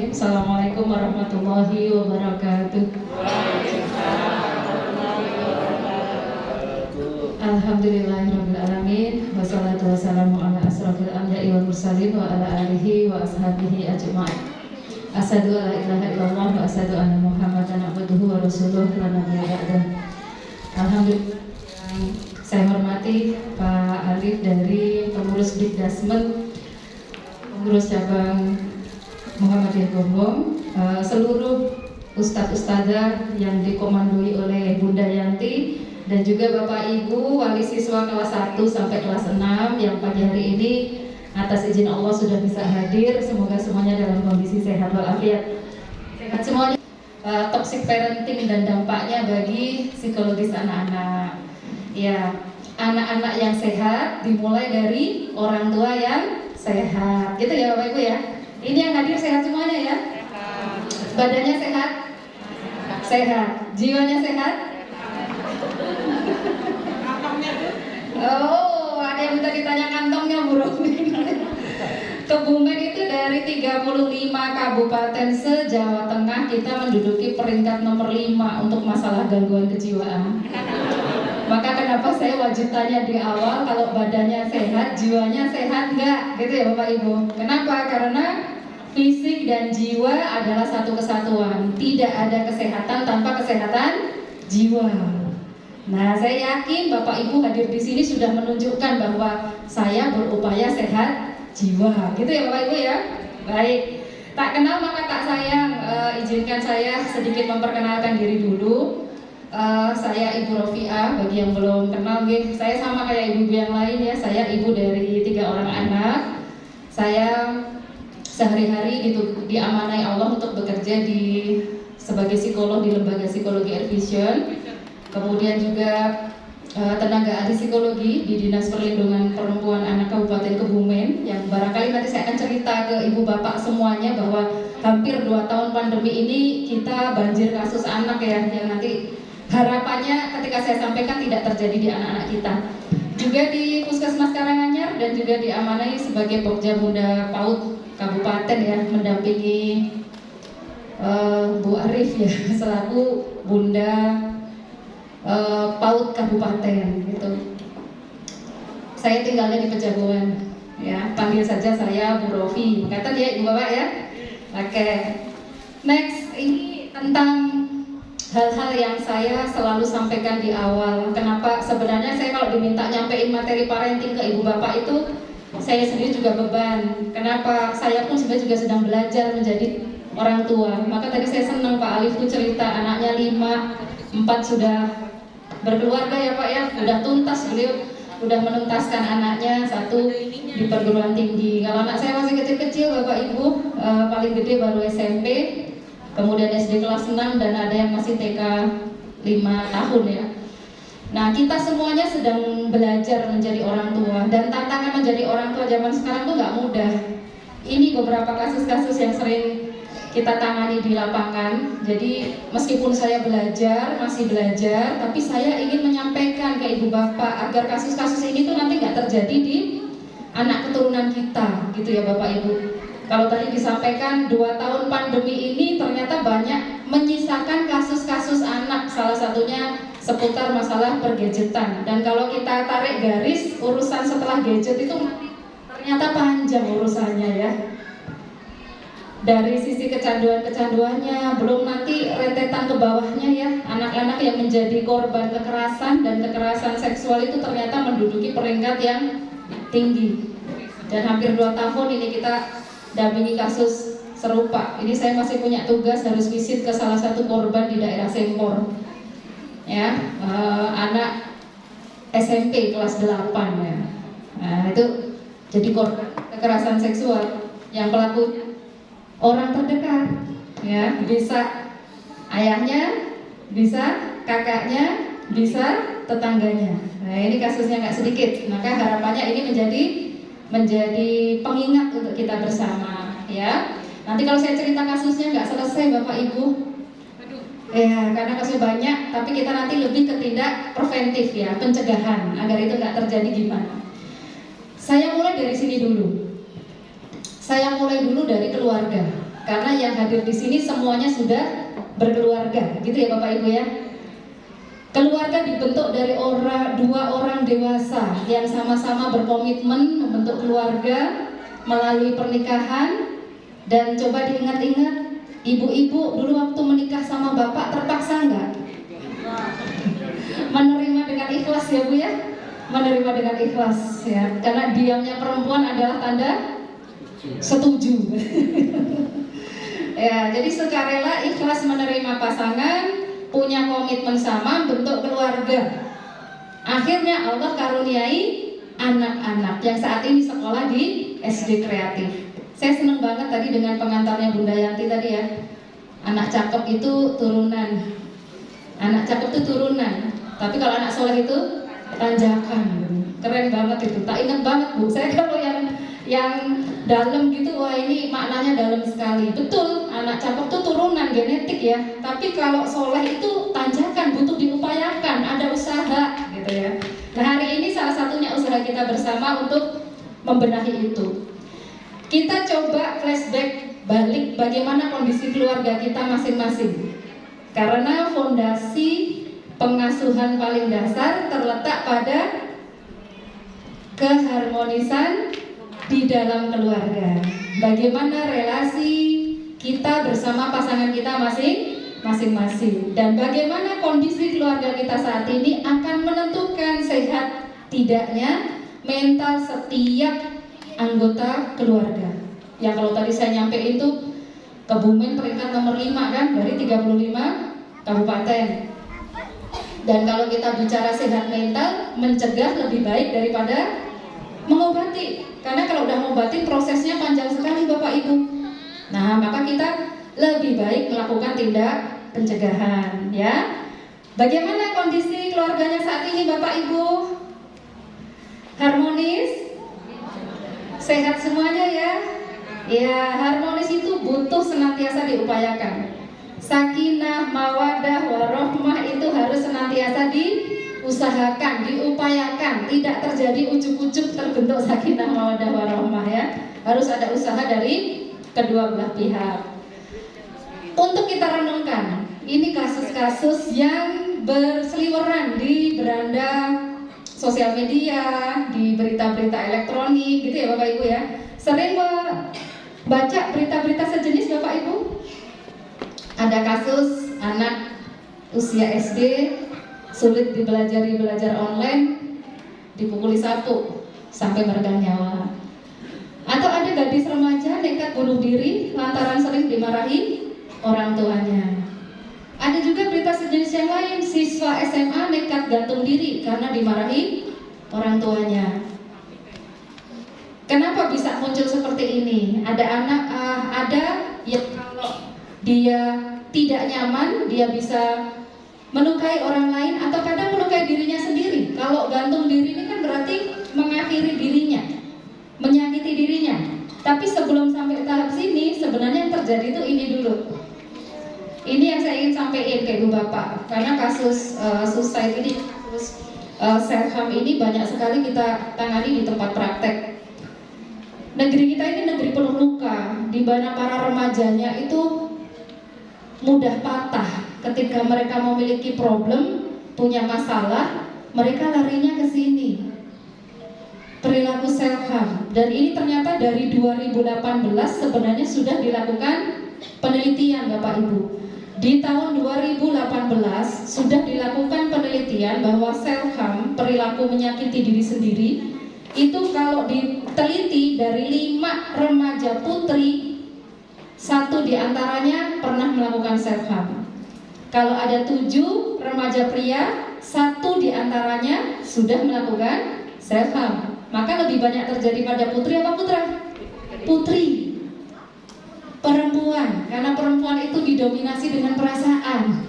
Bismillahirrahmanirrahim. Assalamualaikum warahmatullahi wabarakatuh. Alhamdulillahirabbil alamin. Wassalatu wassalamu ala asrofil anbiya'i wal mursalin wa ala alihi wa ashabihi ajma'in. Asyhadu an la ilaha illallah wa asyhadu anna Muhammadan abduhu wa rasuluh la nabiyya ba'dah. Alhamdulillah, saya hormati Pak Alif dari pengurus Dikdasmen, pengurus cabang Muhammadiyah Gombong, seluruh ustadz-ustadzah yang dikomandoi oleh Bunda Yanti, dan juga Bapak Ibu wali siswa kelas 1 sampai kelas 6 yang pagi hari ini atas izin Allah sudah bisa hadir. Semoga semuanya dalam kondisi sehat walafiat. Sehat semuanya. Toxic parenting dan dampaknya bagi psikologis anak-anak. Ya, anak-anak yang sehat dimulai dari orang tua yang sehat. Gitu ya Bapak Ibu ya. Ini yang hadir sehat semuanya ya? Badannya sehat? Sehat. Jiwanya sehat? Oh, ada yang minta ditanya kantongnya Bu Romi. Kebumen itu dari 35 kabupaten se-Jawa Tengah kita menduduki peringkat nomor 5 untuk masalah gangguan kejiwaan. Maka kenapa saya wajib tanya di awal, kalau badannya sehat, jiwanya sehat nggak? Gitu ya Bapak Ibu. Kenapa? Karena fisik dan jiwa adalah satu kesatuan. Tidak ada kesehatan tanpa kesehatan jiwa. Nah, saya yakin Bapak Ibu hadir di sini sudah menunjukkan bahwa saya berupaya sehat jiwa. Gitu ya Bapak Ibu ya. Baik. Tak kenal maka tak sayang. Izinkan saya sedikit memperkenalkan diri dulu. Saya Ibu Rofiah, bagi yang belum kenal, saya sama kayak ibu-ibu yang lain ya. Saya ibu dari 3 orang anak. Saya sehari-hari diamanai Allah untuk bekerja sebagai psikolog di lembaga psikologi Air Vision. Kemudian juga tenaga ahli psikologi di Dinas Perlindungan Perempuan Anak Kabupaten Kebumen, yang barangkali nanti saya akan cerita ke ibu bapak semuanya bahwa hampir 2 tahun pandemi ini kita banjir kasus anak ya, yang nanti harapannya ketika saya sampaikan tidak terjadi di anak-anak kita. Juga di Puskesmas Karanganyar dan juga diamanai sebagai Pokja Bunda PAUD Kabupaten ya, mendampingi Bu Arif ya selaku Bunda PAUD Kabupaten gitu. Saya tinggalnya di Pejagoan ya, panggil saja saya Bu Rofi. Kata dia Ibu Bapak ya. Oke. Next, ini tentang hal-hal yang saya selalu sampaikan di awal. Kenapa sebenarnya saya kalau diminta nyampein materi parenting ke ibu bapak itu saya sendiri juga beban. Kenapa? Saya pun sebenarnya juga sedang belajar menjadi orang tua. Maka tadi saya senang Pak Alif tuh cerita anaknya 5, 4 sudah berkeluarga ya Pak ya. Udah tuntas, beliau udah menuntaskan anaknya, 1 di perguruan tinggi. Kalau anak saya masih kecil-kecil Bapak Ibu, paling gede baru SMP. Kemudian SD kelas 6 dan ada yang masih TK 5 tahun ya. Nah, kita semuanya sedang belajar menjadi orang tua, dan tantangan menjadi orang tua zaman sekarang tuh nggak mudah. Ini beberapa kasus-kasus yang sering kita tangani di lapangan. Jadi meskipun saya masih belajar, tapi saya ingin menyampaikan ke ibu bapak agar kasus-kasus ini tuh nanti nggak terjadi di anak keturunan kita, gitu ya Bapak Ibu. Kalau tadi disampaikan 2 tahun pandemi ini ternyata banyak menyisakan kasus-kasus anak, salah satunya seputar masalah pergadgetan. Dan kalau kita tarik garis urusan setelah gadget itu ternyata panjang urusannya ya. Dari sisi kecanduannya, belum nanti rentetan ke bawahnya ya, anak-anak yang menjadi korban kekerasan dan kekerasan seksual itu ternyata menduduki peringkat yang tinggi. Dan hampir 2 tahun ini kita dampingi kasus serupa. Ini saya masih punya tugas harus visit ke salah satu korban di daerah Sempor ya, anak SMP kelas 8 ya. Nah, itu jadi korban kekerasan seksual yang pelaku orang terdekat ya, bisa ayahnya, bisa kakaknya, bisa tetangganya. Nah, ini kasusnya nggak sedikit. Maka harapannya ini menjadi pengingat untuk kita bersama ya. Nanti kalau saya cerita kasusnya nggak selesai Bapak Ibu ya, karena kasusnya banyak, tapi kita nanti lebih ke tindak preventif ya, pencegahan agar itu nggak terjadi gimana. Saya mulai dari sini dulu. Saya mulai dulu dari keluarga karena yang hadir di sini semuanya sudah berkeluarga, gitu ya Bapak Ibu ya. Keluarga dibentuk dari dua orang dewasa yang sama-sama berkomitmen membentuk keluarga melalui pernikahan. Dan coba diingat-ingat, ibu-ibu dulu waktu menikah sama bapak terpaksa nggak? Menerima dengan ikhlas ya Bu ya, menerima dengan ikhlas ya, karena diamnya perempuan adalah tanda setuju. Ya, jadi sukarela ikhlas menerima pasangan, punya komitmen sama, bentuk keluarga. Akhirnya Allah karuniai anak-anak yang saat ini sekolah di SD Kreatif. Saya senang banget tadi dengan pengantarnya Bunda Yanti tadi ya. Anak cakep itu turunan. Anak cakep itu turunan. Tapi kalau anak soleh itu tanjakan. Keren banget itu. Tak ingat banget Bu. Saya kalau yang dalam gitu, wah ini maknanya dalam sekali. Betul, anak cakep itu turunan genetik ya. Tapi kalau soleh itu tanjakan, butuh diupayakan, ada usaha gitu ya. Nah hari ini salah satunya usaha kita bersama untuk membenahi itu. Kita coba flashback balik bagaimana kondisi keluarga kita masing-masing. Karena fondasi pengasuhan paling dasar terletak pada keharmonisan di dalam keluarga. Bagaimana relasi kita bersama pasangan kita masing-masing. Dan bagaimana kondisi keluarga kita saat ini akan menentukan sehat tidaknya mental setiap anggota keluarga. Yang kalau tadi saya nyampe itu Kebumen peringkat nomor 5 kan dari 35 kabupaten. Dan kalau kita bicara sehat mental, mencegah lebih baik daripada mengobati. Karena kalau udah ngobatin prosesnya panjang sekali Bapak Ibu. Nah, maka kita lebih baik melakukan tindak pencegahan ya. Bagaimana kondisi keluarganya saat ini Bapak Ibu? Harmonis? Sehat semuanya ya? Ya, harmonis itu butuh senantiasa diupayakan. Sakinah, mawadah, warohmah itu harus senantiasa diusahakan, diupayakan. Tidak terjadi ujuk-ujuk terbentuk sakinah, mawadah, warohmah ya. Harus ada usaha dari kedua belah pihak. Untuk kita renungkan, ini kasus-kasus yang berseliweran di beranda sosial media, di berita-berita elektronik gitu ya Bapak Ibu ya. Sering baca berita-berita sejenis Bapak Ibu. Ada kasus anak usia SD sulit belajar online, dipukuli sapu sampai meregang nyawa. Atau ada gadis remaja nekat bunuh diri lantaran sering dimarahi orang tuanya. Ada juga berita sejenis yang lain, siswa SMA nekat gantung diri karena dimarahi orang tuanya. Kenapa bisa muncul seperti ini? Ada anak, ada yang kalau dia tidak nyaman, dia bisa melukai orang lain atau kadang melukai dirinya sendiri. Kalau gantung diri ini kan berarti mengakhiri dirinya, menyakiti dirinya. Tapi sebelum sampai tahap sini, sebenarnya yang terjadi itu ini dulu. Ini yang saya ingin sampaikan ke Ibu Bapak, karena kasus suicide ini, kasus self harm ini banyak sekali kita tangani di tempat praktek. Negeri kita ini negeri penuh luka, di mana para remajanya itu mudah patah ketika mereka memiliki problem, punya masalah, mereka larinya ke sini. Perilaku self harm, dan ini ternyata dari 2018 sebenarnya sudah dilakukan penelitian Bapak Ibu. Di tahun 2018 sudah dilakukan penelitian bahwa self harm, perilaku menyakiti diri sendiri, itu kalau diteliti dari 5 remaja putri, 1 diantaranya pernah melakukan self harm. Kalau ada 7 remaja pria, 1 diantaranya sudah melakukan self harm. Maka lebih banyak terjadi pada putri apa putra? Putri. Perempuan, karena perempuan itu didominasi dengan perasaan.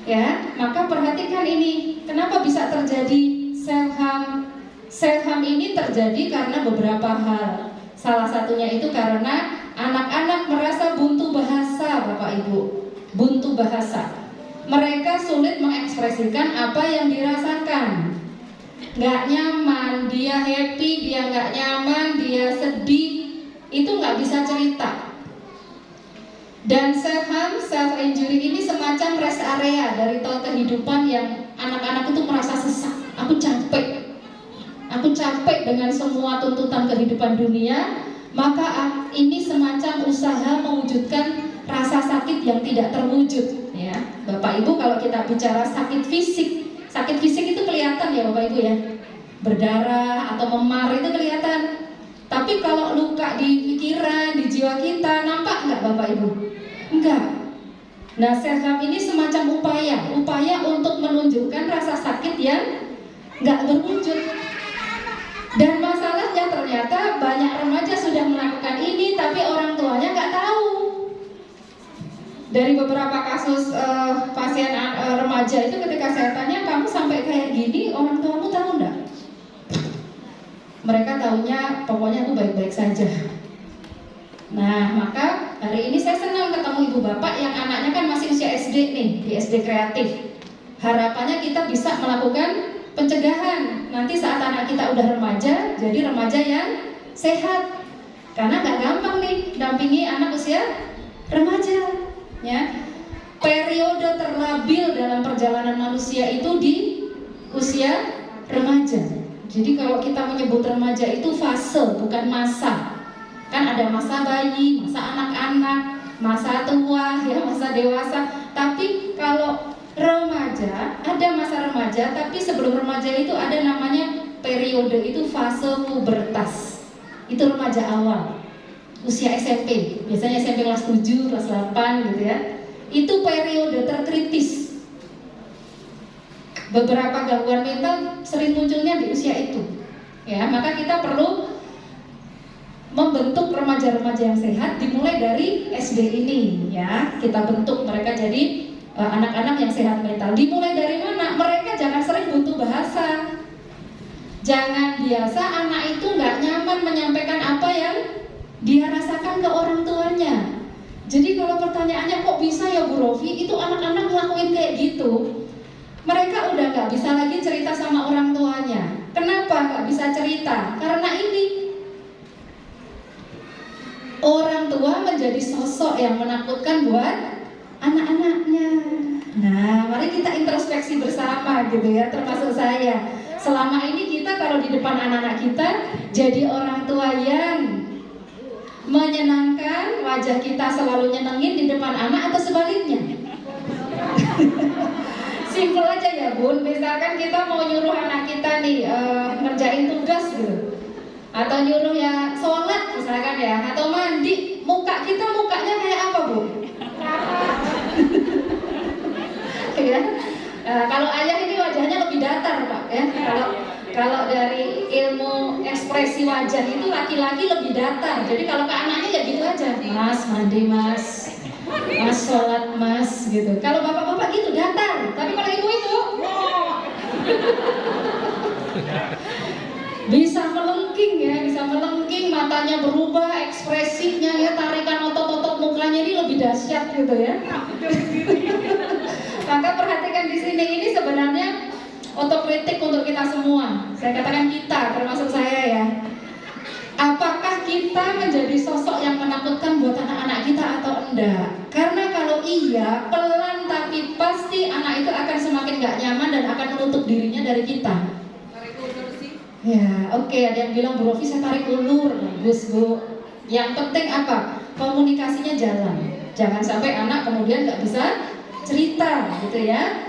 Ya, maka perhatikan ini, kenapa bisa terjadi self harm? Self harm ini terjadi karena beberapa hal. Salah satunya itu karena anak-anak merasa buntu bahasa, Bapak Ibu. Buntu bahasa. Mereka sulit mengekspresikan apa yang dirasakan. Nggak nyaman, dia happy, dia nggak nyaman, dia sedih, itu nggak bisa cerita. injury ini semacam rest area dari tol kehidupan yang anak-anak itu merasa sesak. Aku capek dengan semua tuntutan kehidupan dunia. Maka ini semacam usaha mewujudkan rasa sakit yang tidak terwujud, ya. Bapak Ibu, kalau kita bicara sakit fisik itu kelihatan ya Bapak Ibu ya, berdarah atau memar itu kelihatan. Tapi kalau luka di pikiran, di jiwa kita, nampak nggak Bapak Ibu? Enggak. Nah, self-help ini semacam upaya untuk menunjukkan rasa sakit yang nggak berwujud. Dan masalahnya ternyata banyak remaja sudah melakukan ini, tapi orang tuanya nggak tahu. Dari beberapa kasus pasien remaja itu, ketika saya tanya, kamu sampai kayak gini, orang tuamu tahu nggak? Mereka taunya pokoknya aku baik-baik saja. Nah, maka hari ini saya senang ketemu ibu bapak yang anaknya kan masih usia SD nih, di SD kreatif. Harapannya kita bisa melakukan pencegahan nanti saat anak kita udah remaja, jadi remaja yang sehat. Karena nggak gampang nih dampingi anak usia remaja, ya. Periode terlabil dalam perjalanan manusia itu di usia remaja. Jadi kalau kita menyebut remaja itu fase, bukan masa. Kan ada masa bayi, masa anak-anak, masa tua, ya, masa dewasa. Tapi kalau remaja, ada masa remaja, tapi sebelum remaja itu ada namanya periode, itu fase pubertas. Itu remaja awal, usia SMP, biasanya SMP kelas 7, kelas 8 gitu ya. Itu periode terkritis. Beberapa gangguan mental sering munculnya di usia itu. Ya, maka kita perlu membentuk remaja-remaja yang sehat dimulai dari SD ini, ya. Kita bentuk mereka jadi anak-anak yang sehat mental. Dimulai dari mana? Mereka jangan sering butuh bahasa. Jangan biasa anak itu nggak nyaman menyampaikan apa yang dia rasakan ke orang tuanya. Jadi kalau pertanyaannya kok bisa ya Bu Rofi, itu anak-anak ngelakuin kayak gitu, mereka udah nggak bisa lagi cerita sama orang tuanya. Kenapa nggak bisa cerita? Karena ini orang tua menjadi sosok yang menakutkan buat anak-anaknya. Nah, mari kita introspeksi bersama gitu ya, termasuk saya. Selama ini kita kalau di depan anak-anak kita jadi orang tua yang menyenangkan, wajah kita selalu nyenengin di depan anak, atau sebaliknya? Simpel aja ya Bun, misalkan kita mau nyuruh anak kita nih ngerjain tugas gitu, atau nyuruh ya sholat misalkan ya, atau mandi, mukanya kayak apa Bu? Ya. Kalau ayah ini wajahnya lebih datar Pak ya. Kalau dari ilmu ekspresi wajah itu laki-laki lebih datar. Jadi kalau ke anaknya ya gitu aja, Mas mandi Mas, Mas sholat Mas gitu. Kalau bapak-bapak gitu datar. Tapi kalau ibu itu bisa melengking ya, bisa melengking, matanya berubah, ekspresinya ya, tarikan otot-otot mukanya ini lebih dahsyat gitu ya. Maka perhatikan di sini, ini sebenarnya otokritik untuk kita semua. Saya katakan kita, termasuk saya ya. Apakah kita menjadi sosok yang menakutkan buat anak-anak kita atau enggak? Karena kalau iya, pelan tapi pasti anak itu akan semakin gak nyaman dan akan menutup dirinya dari kita. Tarik ulur sih. Ya, oke, ada yang bilang Bu Rofi saya tarik ulur. Bagus Bu. Yang penting apa? Komunikasinya jalan. Jangan sampai anak kemudian gak bisa cerita gitu ya.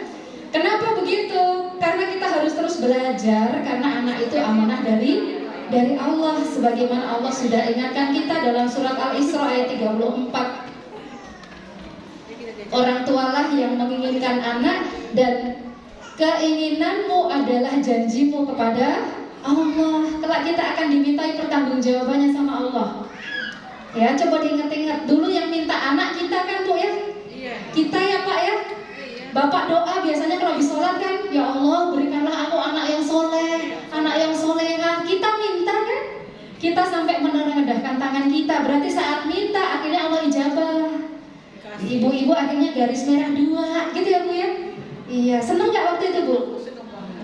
Kenapa begitu? Karena kita harus terus belajar, karena anak itu amanah dari Allah, sebagaimana Allah sudah ingatkan kita dalam surat Al-Isra ayat 34. Orang tualah yang menginginkan anak, dan keinginanmu adalah janjimu kepada Allah. Kelak kita akan dimintai pertanggungjawabannya sama Allah. Ya, coba diingat-ingat dulu yang minta anak kita kan Bu ya? Kita ya Pak ya? Bapak doa biasanya kalau habis sholat kan, ya Allah berikanlah aku anak yang soleh, anak yang solehah. Kita minta kan? Kita sampai menengadahkan tangan kita. Berarti saat minta akhirnya Allah ijabah. Ibu-ibu akhirnya garis merah 2, gitu ya Bu ya? Iya, seneng gak waktu itu Bu?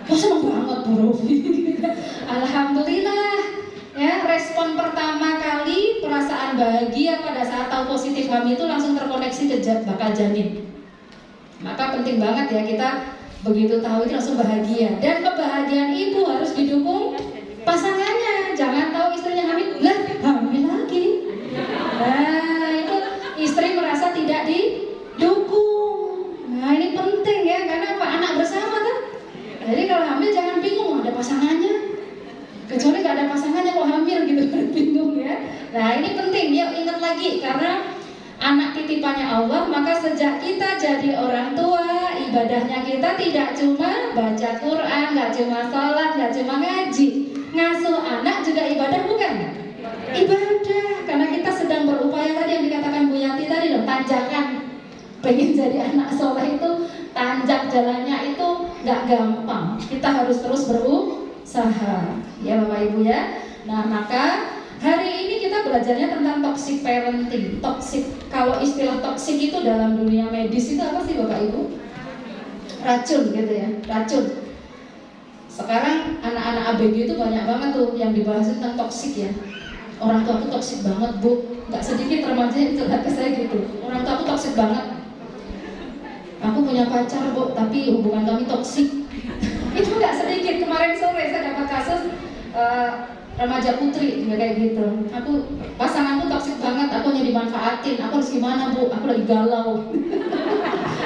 Oh seneng banget Bu Rofi. Alhamdulillah. Ya, respon pertama kali perasaan bahagia pada saat tahu positif hamil itu langsung terkoneksi ke bakal janin. Maka penting banget ya kita begitu tahu itu langsung bahagia. Dan kebahagiaan ibu harus didukung pasangannya. Jangan tahu istrinya hamil, hamil lagi. Nah, itu istri merasa tidak didukung. Nah, ini penting ya, karena apa? Anak bersama kan. Jadi kalau hamil jangan bingung, ada pasangannya. Kecuali gak ada pasangannya kok hamil gitu, bingung ya. Nah, ini penting, yuk ingat lagi, karena anak titipannya Allah. Maka sejak kita jadi orang tua, ibadahnya kita tidak cuma baca Quran, gak cuma sholat, gak cuma ngaji. Ngasuh anak juga ibadah, bukan? Ibadah, karena kita sedang berupaya tadi yang dikatakan Bu Yati tadi loh, tanjakan. Pengen jadi anak soleh itu tanjak jalannya itu gak gampang. Kita harus terus berusaha, ya Bapak Ibu ya. Nah, maka hari ini kita belajarnya tentang toxic parenting. Toxic, kalau istilah toxic itu dalam dunia medis itu apa sih Bapak Ibu? Racun gitu ya, racun. Sekarang anak-anak ABG itu banyak banget tuh yang dibahas tentang toxic ya. Orang tua aku toxic banget Bu, nggak sedikit remaja yang curhat ke saya gitu. Orang tua aku toxic banget. Aku punya pacar Bu, tapi hubungan kami toksik. Itu nggak sedikit. Kemarin sore saya dapat kasus remaja putri juga kayak gitu. Pasanganku toksik banget, aku hanya dimanfaatin. Aku harus gimana Bu? Aku lagi galau.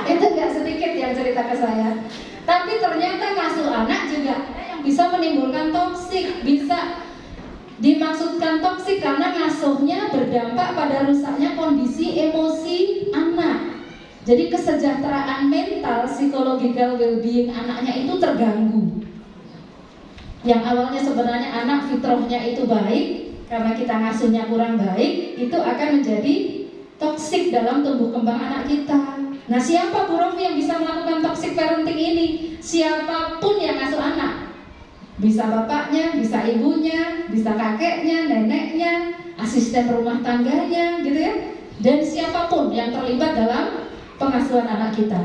Itu nggak sedikit yang cerita ke saya. Tapi ternyata ngasuh anak juga yang bisa menimbulkan toksik. Bisa dimaksudkan toksik karena ngasuhnya berdampak pada rusaknya kondisi emosi anak. Jadi kesejahteraan mental, psychological well-being anaknya itu terganggu. Yang awalnya sebenarnya anak fitrahnya itu baik, karena kita ngasuhnya kurang baik, itu akan menjadi toksik dalam tumbuh kembang anak kita. Nah, siapa Bu Rofi yang bisa melakukan toxic parenting ini? Siapapun yang ngasuh anak. Bisa bapaknya, bisa ibunya, bisa kakeknya, neneknya, asisten rumah tangganya, gitu ya. Dan siapapun yang terlibat dalam pengasuhan anak kita.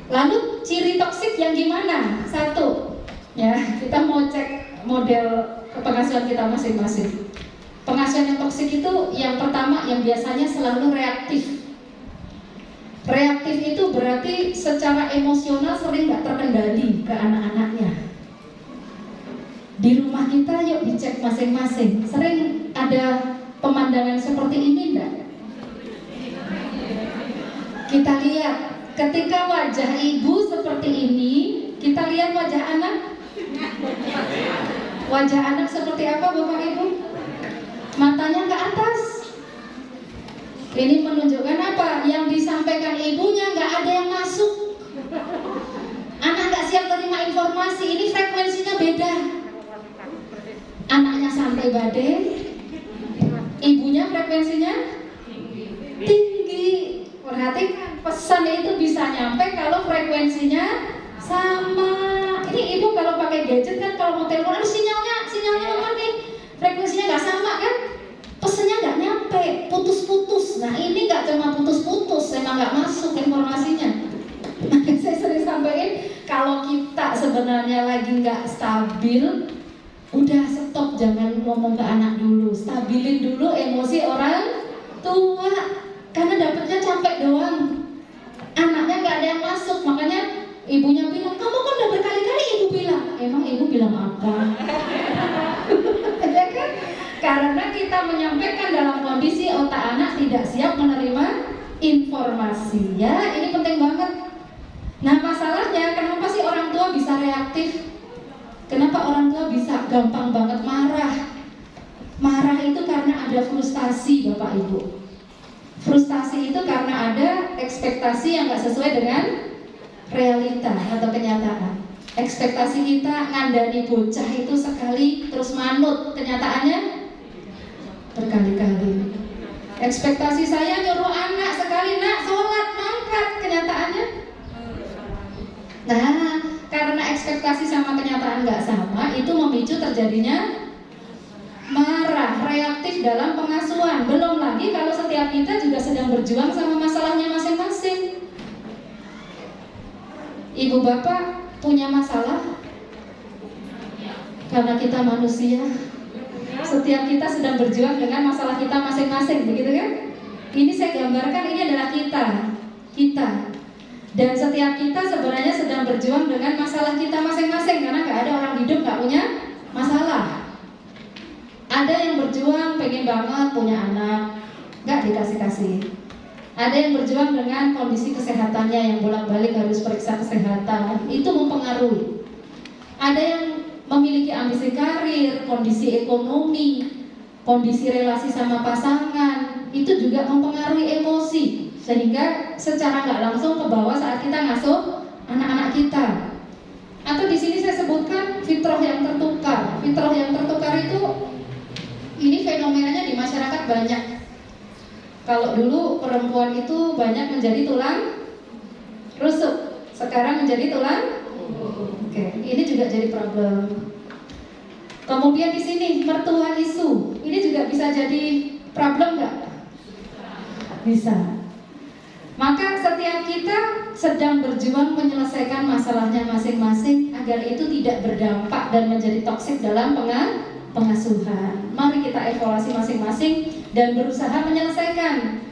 Lalu ciri toksik yang gimana? Satu, ya kita mau cek model pengasuhan kita masing-masing. Pengasuhan yang toksik itu yang pertama yang biasanya selalu reaktif. Reaktif itu berarti secara emosional sering nggak terkendali ke anak-anaknya. Di rumah kita yuk dicek masing-masing. Sering ada pemandangan seperti ini enggak? Kita lihat ketika wajah ibu seperti ini, kita lihat wajah anak. Wajah anak seperti apa Bapak Ibu? Matanya ke atas. Ini menunjukkan apa? Yang disampaikan ibunya nggak ada yang masuk. Anak nggak siap terima informasi. Ini frekuensinya beda. Anaknya santai badai, ibunya frekuensinya tinggi. Perhatikan, pesan itu bisa nyampe kalau frekuensinya sama. Ini ibu kalau pakai gadget kan, kalau mau telepon, aduh sinyalnya lemah nih, frekuensinya nggak sama kan, pesannya nggak nyampe, putus-putus. Nah ini nggak cuma putus-putus, emang nggak masuk informasinya. Saya sering sampaikan, kalau kita sebenarnya lagi nggak stabil, udah stop, jangan ngomong ke anak dulu, stabilin dulu emosi orang tua. Karena dapetnya capek doang, anaknya nggak ada yang masuk. Makanya ibunya bilang, kamu kan udah berkali-kali ibu bilang. Emang ibu bilang apa? Ya kan? Karena kita menyampaikan dalam kondisi otak anak tidak siap menerima informasi. Ya, ini penting banget. Nah masalahnya, kenapa sih orang tua bisa reaktif? Kenapa orang tua bisa gampang banget marah? Marah itu karena ada frustasi Bapak Ibu. Frustasi itu karena ada ekspektasi yang gak sesuai dengan realita atau kenyataan. Ekspektasi kita ngandani bocah itu sekali terus manut, kenyataannya berkali-kali. Ekspektasi saya nyuruh anak sekali, nak sholat, mangkat, kenyataannya. Nah, karena ekspektasi sama kenyataan gak sama, itu memicu terjadinya marah, reaktif dalam pengasuhan. Belum lagi kalau setiap kita juga sedang berjuang sama masalahnya masing-masing. Ibu bapak punya masalah karena kita manusia, Setiap kita sedang berjuang dengan masalah kita masing-masing, begitu kan? Ini saya gambarkan, ini adalah kita. Dan setiap kita sebenarnya sedang berjuang dengan masalah kita masing-masing, karena nggak ada orang hidup nggak punya masalah. Ada yang berjuang pengen banget punya anak, nggak dikasih-kasih. Ada yang berjuang dengan kondisi kesehatannya yang bolak-balik harus periksa kesehatan, itu mempengaruhi. Ada yang memiliki ambisi karir, kondisi ekonomi, kondisi relasi sama pasangan, itu juga mempengaruhi emosi, sehingga secara nggak langsung ke bawah saat kita ngasuh anak-anak kita. Atau di sini saya sebutkan fitrah yang tertukar. Fitrah yang tertukar itu, ini fenomenanya di masyarakat banyak. Kalau dulu perempuan itu banyak menjadi tulang rusuk, sekarang menjadi tulang. Oke, ini juga jadi problem. Kemudian di sini mertua isu, ini juga bisa jadi problem nggak? Bisa. Maka setiap kita sedang berjuang menyelesaikan masalahnya masing-masing agar itu tidak berdampak dan menjadi toksik dalam pengasuhan. Mari kita evaluasi masing-masing dan berusaha menyelesaikan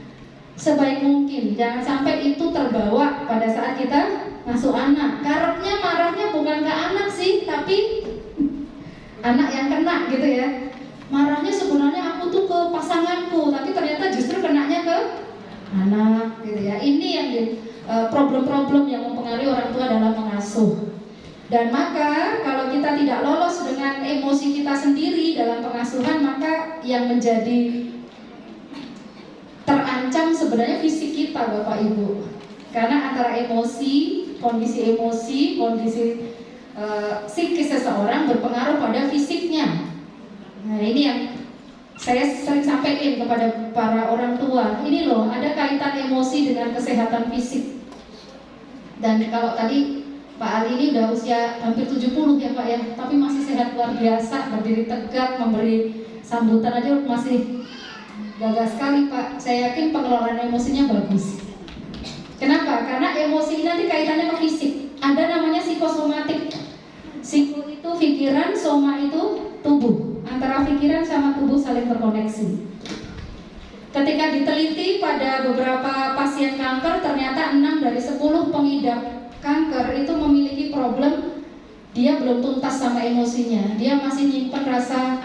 sebaik mungkin. Jangan sampai itu terbawa pada saat kita ngasuh anak. Karepnya marahnya bukan ke anak sih, tapi anak yang kena gitu ya. Marahnya sebenarnya aku tuh ke pasanganku, tapi ternyata justru kenanya ke anak gitu ya. Ini yang problem-problem yang mempengaruhi orang tua dalam mengasuh. Dan maka kalau kita tidak lolos dengan emosi kita sendiri dalam pengasuhan, maka yang menjadi terancam sebenarnya fisik kita, Bapak Ibu. Karena antara kondisi emosi, kondisi psikis seseorang berpengaruh pada fisiknya. Nah, ini yang saya sering sampaikan kepada para orang tua. Ini loh, ada kaitan emosi dengan kesehatan fisik. Dan kalau tadi Pak Ali ini udah usia hampir 70 ya Pak ya, tapi masih sehat luar biasa, berdiri tegak, memberi sambutan aja masih gagah sekali Pak. Saya yakin pengelolaan emosinya bagus. Kenapa? Karena emosi ini nanti kaitannya ke fisik. Ada namanya psikosomatik. Psiko itu pikiran, soma itu tubuh. Antara pikiran sama tubuh saling terkoneksi. Ketika diteliti pada beberapa pasien kanker, ternyata 6 dari 10 pengidap kanker itu memiliki problem, dia belum tuntas sama emosinya, dia masih nyimpen rasa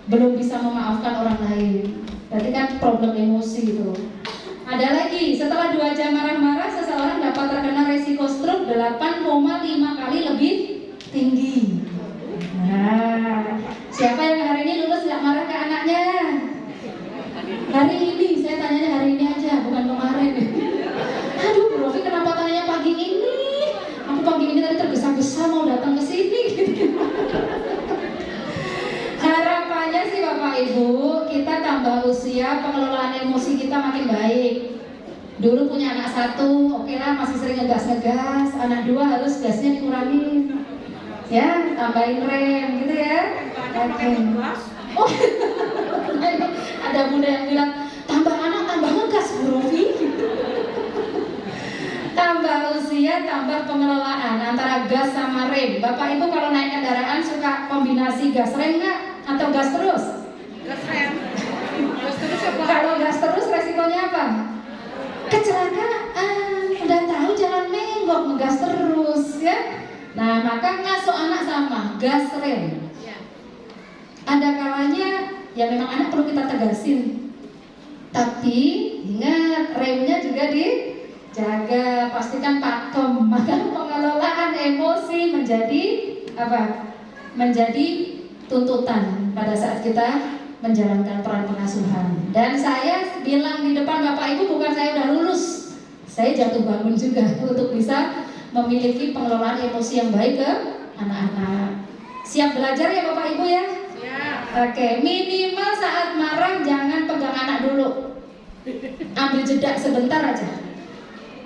belum bisa memaafkan orang lain. Berarti kan problem emosi itu. Ada lagi, setelah 2 jam marah-marah, seseorang dapat terkena resiko stroke 8,5 kali lebih tinggi. Nah, siapa yang hari ini lulus nggak marah ke anaknya? Hari ini, saya tanyanya hari ini aja, bukan kemarin. Aduh, Bro Rofi kenapa tanyanya pagi ini? Aku pagi ini tadi tergesa-gesa mau datang ke sini. Harapannya sih Bapak Ibu, kita tambah usia, pengelolaan emosi kita makin baik. Dulu punya anak 1, oke lah masih sering ngegas-ngegas. Anak 2 harus gasnya dikurangin. Ya, tambahin rem gitu ya. Oke. Oh, ada bunda yang bilang tambah anak tambah ngegas Bu Rofi. Tambah usia, tambah pengelolaan antara gas sama rem. Bapak Ibu kalau naik kendaraan suka kombinasi gas rem nggak? Atau gas terus? Gas rem. Gas terus apa? Kalau gas terus resikonya apa? Kecelakaan. Udah tahu jalan menggok, ngegas terus ya. Nah maka ngasuh anak sama gas rem. Ada kalanya ya memang anak perlu kita tegasin, tapi ingat remnya juga dijaga, pastikan pakem. Maka pengelolaan emosi menjadi apa? Menjadi tuntutan pada saat kita menjalankan peran pengasuhan. Dan saya bilang di depan Bapak Ibu, bukan saya udah lulus, saya jatuh bangun juga untuk bisa memiliki pengelolaan emosi yang baik ke anak-anak. Siap belajar ya Bapak Ibu ya? Oke, minimal saat marah jangan pegang anak dulu. Ambil jeda sebentar aja.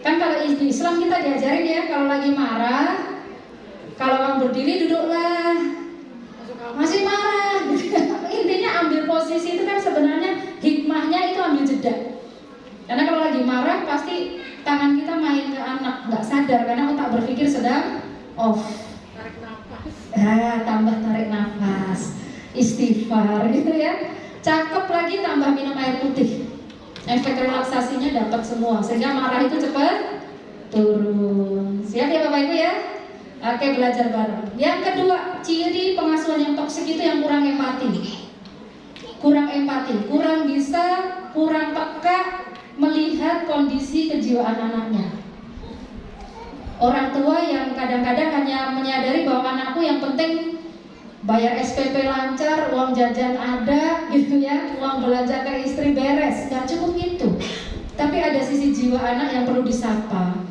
Kan kalau di Islam kita diajarin ya, kalau lagi marah, kalau orang berdiri duduklah. Masih marah. Intinya ambil posisi itu kan sebenarnya hikmahnya itu ambil jeda. Karena kalau lagi marah pasti tangan kita main ke anak, nggak sadar karena otak berpikir sedang off. Tarik nafas. Tambah tarik nafas. istighfar gitu ya. Cakep lagi tambah minum air putih. Efek relaksasinya dapat semua sehingga marah itu cepat turun. Siap ya Bapak Ibu ya? Oke, belajar bareng. Yang kedua, ciri pengasuhan yang toksik itu yang kurang empati. Kurang empati, kurang peka melihat kondisi kejiwaan anaknya. Orang tua yang kadang-kadang hanya menyadari bahwa anakku yang penting bayar SPP lancar, uang jajan ada gitu ya, uang belanja ke istri beres, gak cukup itu. Tapi ada sisi jiwa anak yang perlu disapa.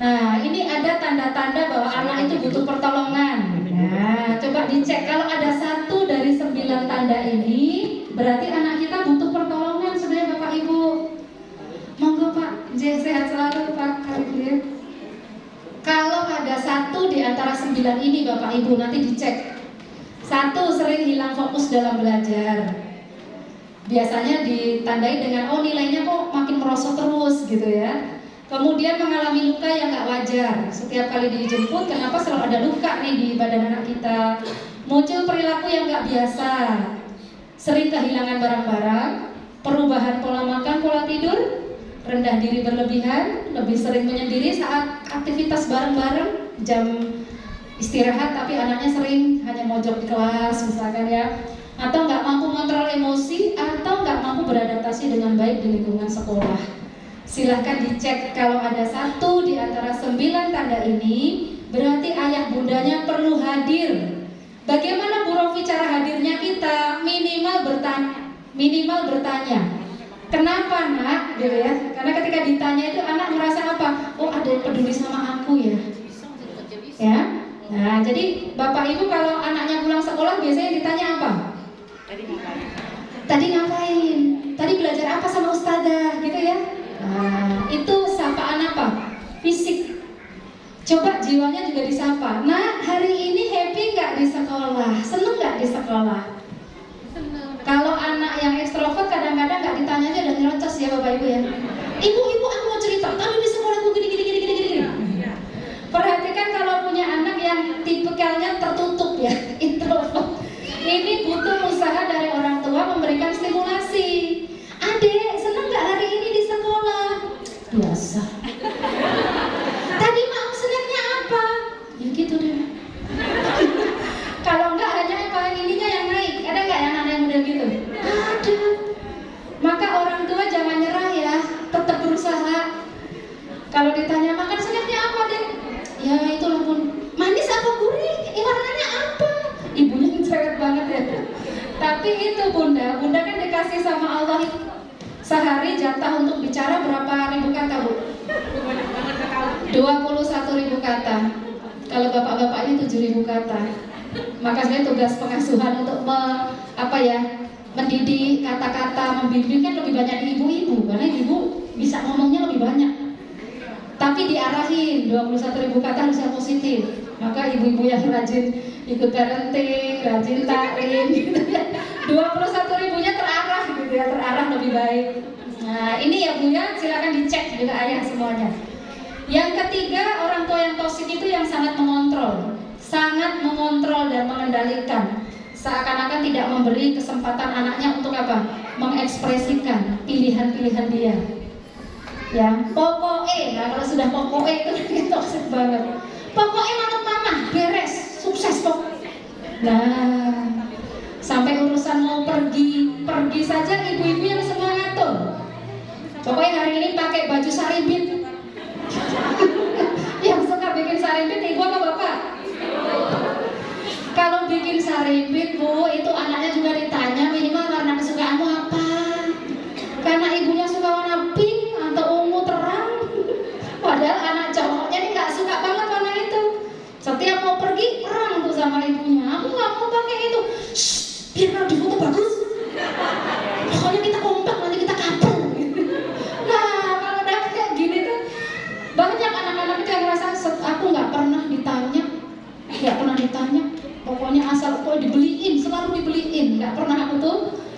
Nah, ini ada tanda-tanda bahwa anak itu butuh pertolongan. Nah, coba dicek, kalau ada 1 dari 9 tanda ini, berarti anak kita butuh pertolongan sebenarnya Bapak Ibu. Monggo Pak, sehat selalu Pak, ya. Kalau ada 1 di antara 9 ini Bapak Ibu, nanti dicek. 1, sering hilang fokus dalam belajar. Biasanya ditandai dengan, oh nilainya kok makin merosot terus gitu ya. Kemudian mengalami luka yang gak wajar. Setiap kali dijemput, kenapa selalu ada luka nih di badan anak kita. Muncul perilaku yang gak biasa. Sering kehilangan barang-barang. Perubahan pola makan, pola tidur. Rendah diri berlebihan. Lebih sering menyendiri saat aktivitas bareng-bareng. Jam istirahat tapi anaknya sering hanya mojok di kelas misalkan ya. Atau gak mampu mengontrol emosi. Atau gak mampu beradaptasi dengan baik di lingkungan sekolah. Silahkan dicek, kalau ada 1 di antara 9 tanda ini, berarti ayah bundanya perlu hadir. Bagaimana Bu Rofi cara hadirnya kita? Minimal bertanya. Kenapa nak? Gitu ya. Karena ketika ditanya itu anak merasa apa? Oh, ada yang peduli sama aku ya. Ya. Nah, jadi Bapak Ibu kalau anaknya pulang sekolah biasanya ditanya apa? Tadi ngapain? Tadi belajar apa sama ustazah? Gitu ya. Nah, itu sapaan apa? Fisik. Coba jiwanya juga disapa. Nah, hari ini happy nggak di sekolah? Seneng nggak di sekolah? Kalau anak yang ekstrovert kadang-kadang nggak ditanya aja udah nyerocos ya Bapak Ibu ya. Ibu aku mau cerita. Tadi di sekolah aku gini. Perhatikan kalau punya anak yang tipikalnya tertutup ya, introvert. Ini butuh usaha dari orang tua memberikan stimulasi. Adek, seneng nggak hari ini di sekolah? Biasa. Tadi mau snacknya apa? Ya gitu deh. Kalau enggak hanya apa ininya yang naik. Ada nggak yang anak yang udah gitu? Ada. Maka orang tua jangan nyerah ya, tetap berusaha. Kalau ditanya makan snacknya apa deh? Ya itulah Bun. Manis apa gurih? Warnanya apa? Ibunya cerewet banget ya. Tapi itu bunda kan dikasih sama Allah sehari jatah untuk bicara berapa ribu kata Bu? 21.000 kata. Kalau bapak-bapak ini 7.000 kata. Maka saya tugas pengasuhan untuk mendidik kata-kata, membimbing kan lebih banyak ibu-ibu, karena ibu bisa ngomongnya lebih banyak. Tapi diarahin 21.000 kata harus yang positif. Maka ibu-ibu yang rajin ikut parenting, rajin taklim gitu ya. 21.000-nya terarah gitu ya, terarah lebih baik. Nah, ini ya Bu ya, silakan dicek juga ayah semuanya. Yang ketiga, orang tua yang toksik itu yang sangat mengontrol dan mengendalikan. Seakan-akan tidak memberi kesempatan anaknya untuk apa? Mengekspresikan pilihan-pilihan dia. Ya, pokoknya, nah kalau sudah pokoknya itu toksik banget. Pokoknya manut mama, beres, sukses pok. Nah, sampai urusan mau pergi saja ibu-ibu yang semua ngatur. Pokoknya hari ini pakai baju saribit. Yang suka bikin saribit ibu apa bapak? Kalau bikin saribit Bu, itu anaknya juga ditanya minimal warna kesukaanmu apa. Karena ibunya suka warna pink atau ungu terang. Padahal anak cowoknya ini nggak suka banget warna itu. Setiap mau pergi perang tuh sama ibunya. Aku nggak mau pakai itu. Shh, biar kalau di foto bagus. Pokoknya kita kompak nanti kita kabur. Nah kalau udah kayak gini tuh banyak anak-anak itu yang merasa aku nggak pernah ditanya. Pokoknya asal aku dibeliin, selalu dibeliin. Nggak pernah aku tuh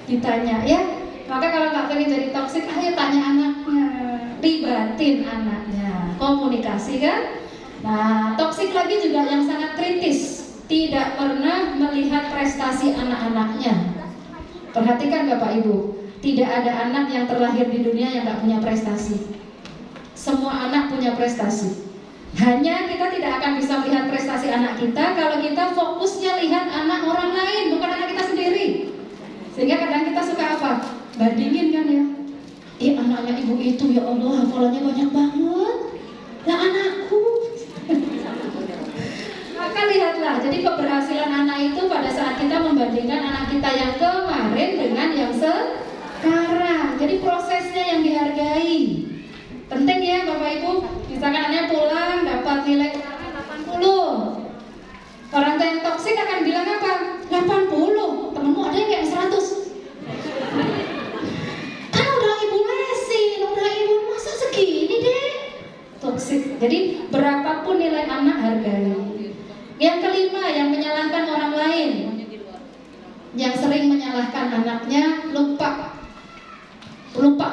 ditanya ya. Maka kalau nggak pengen jadi toksik, ayo tanya anaknya, libatin anaknya, komunikasi kan. Nah, toksik lagi juga yang sangat kritis. tidak pernah melihat prestasi anak-anaknya. Perhatikan Bapak Ibu, tidak ada anak yang terlahir di dunia yang gak punya prestasi. Semua anak punya prestasi. Hanya kita tidak akan bisa melihat prestasi anak kita kalau kita fokusnya lihat anak orang lain, bukan anak kita sendiri. Sehingga kadang kita suka apa? Bandingin kan ya. Anaknya ibu itu ya Allah hafalannya banyak banget. Lah anakku. Maka lihatlah, jadi keberhasilan anak itu pada saat kita membandingkan anak kita yang kemarin dengan yang sekarang. Jadi prosesnya yang dihargai. Penting ya Bapak Ibu. Misalkan anaknya pulang dapat nilai 80. Orang tua yang toksik akan bilang apa? 80. Temenmu ada yang kayak 100. Kan udah ibu lesin, udah ibu masa segini deh. Toksik. Jadi berapapun nilai anak hargai. Yang kelima, yang menyalahkan orang lain. Yang sering menyalahkan anaknya, lupa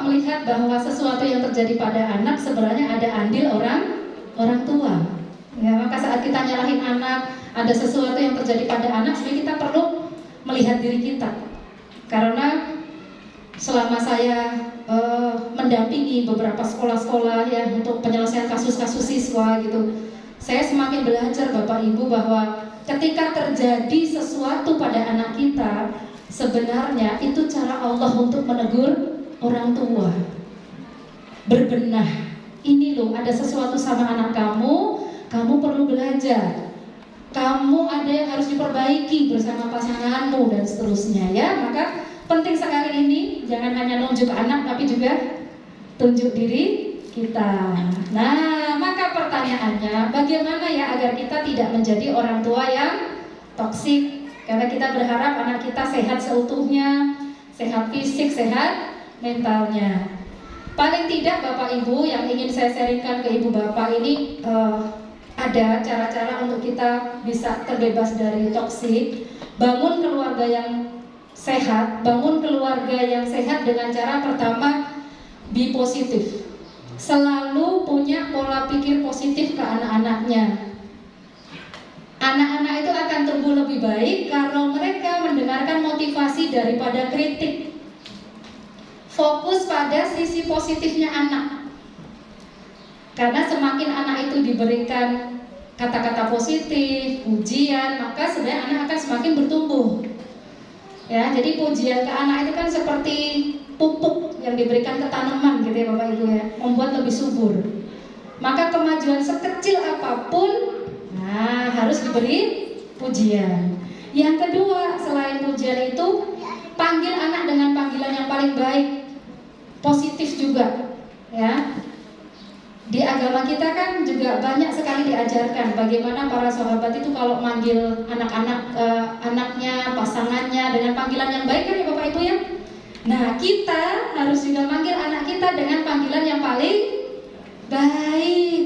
melihat bahwa sesuatu yang terjadi pada anak sebenarnya ada andil orang tua. Ya, maka saat kita nyalahin anak, ada sesuatu yang terjadi pada anak, sebenarnya kita perlu melihat diri kita. Karena selama saya mendampingi beberapa sekolah-sekolah ya untuk penyelesaian kasus-kasus siswa gitu, saya semakin belajar Bapak Ibu bahwa ketika terjadi sesuatu pada anak kita, sebenarnya itu cara Allah untuk menegur orang tua. Berbenah, ini loh ada sesuatu sama anak kamu perlu belajar. Kamu ada yang harus diperbaiki bersama pasanganmu dan seterusnya ya. Maka penting sekali ini, jangan hanya nunjuk anak tapi juga tunjuk diri kita. Nah, maka pertanyaannya, bagaimana ya agar kita tidak menjadi orang tua yang toksik? Karena kita berharap anak kita sehat seutuhnya, sehat fisik, sehat mentalnya. Paling tidak Bapak Ibu yang ingin saya sharingkan ke Ibu Bapak ini ada cara-cara untuk kita bisa terbebas dari toksik. Bangun keluarga yang sehat, bangun keluarga yang sehat dengan cara pertama, be positif. Selalu punya pola pikir positif ke anak-anaknya. Anak-anak itu akan tumbuh lebih baik kalau mereka mendengarkan motivasi daripada kritik. Fokus pada sisi positifnya anak. Karena semakin anak itu diberikan kata-kata positif, pujian, maka sebenarnya anak akan semakin bertumbuh. Ya, jadi pujian ke anak itu kan seperti pupuk yang diberikan ke tanaman gitu ya Bapak Ibu ya, membuat lebih subur. Maka kemajuan sekecil apapun, harus diberi pujian. Yang kedua, selain pujian itu, panggil anak dengan panggilan yang paling baik, positif juga. Ya, di agama kita kan juga banyak sekali diajarkan bagaimana para sahabat itu kalau manggil anak-anak, anaknya, pasangannya dengan panggilan yang baik kan ya Bapak Ibu ya. Nah, kita harus juga manggil anak kita dengan panggilan yang paling baik.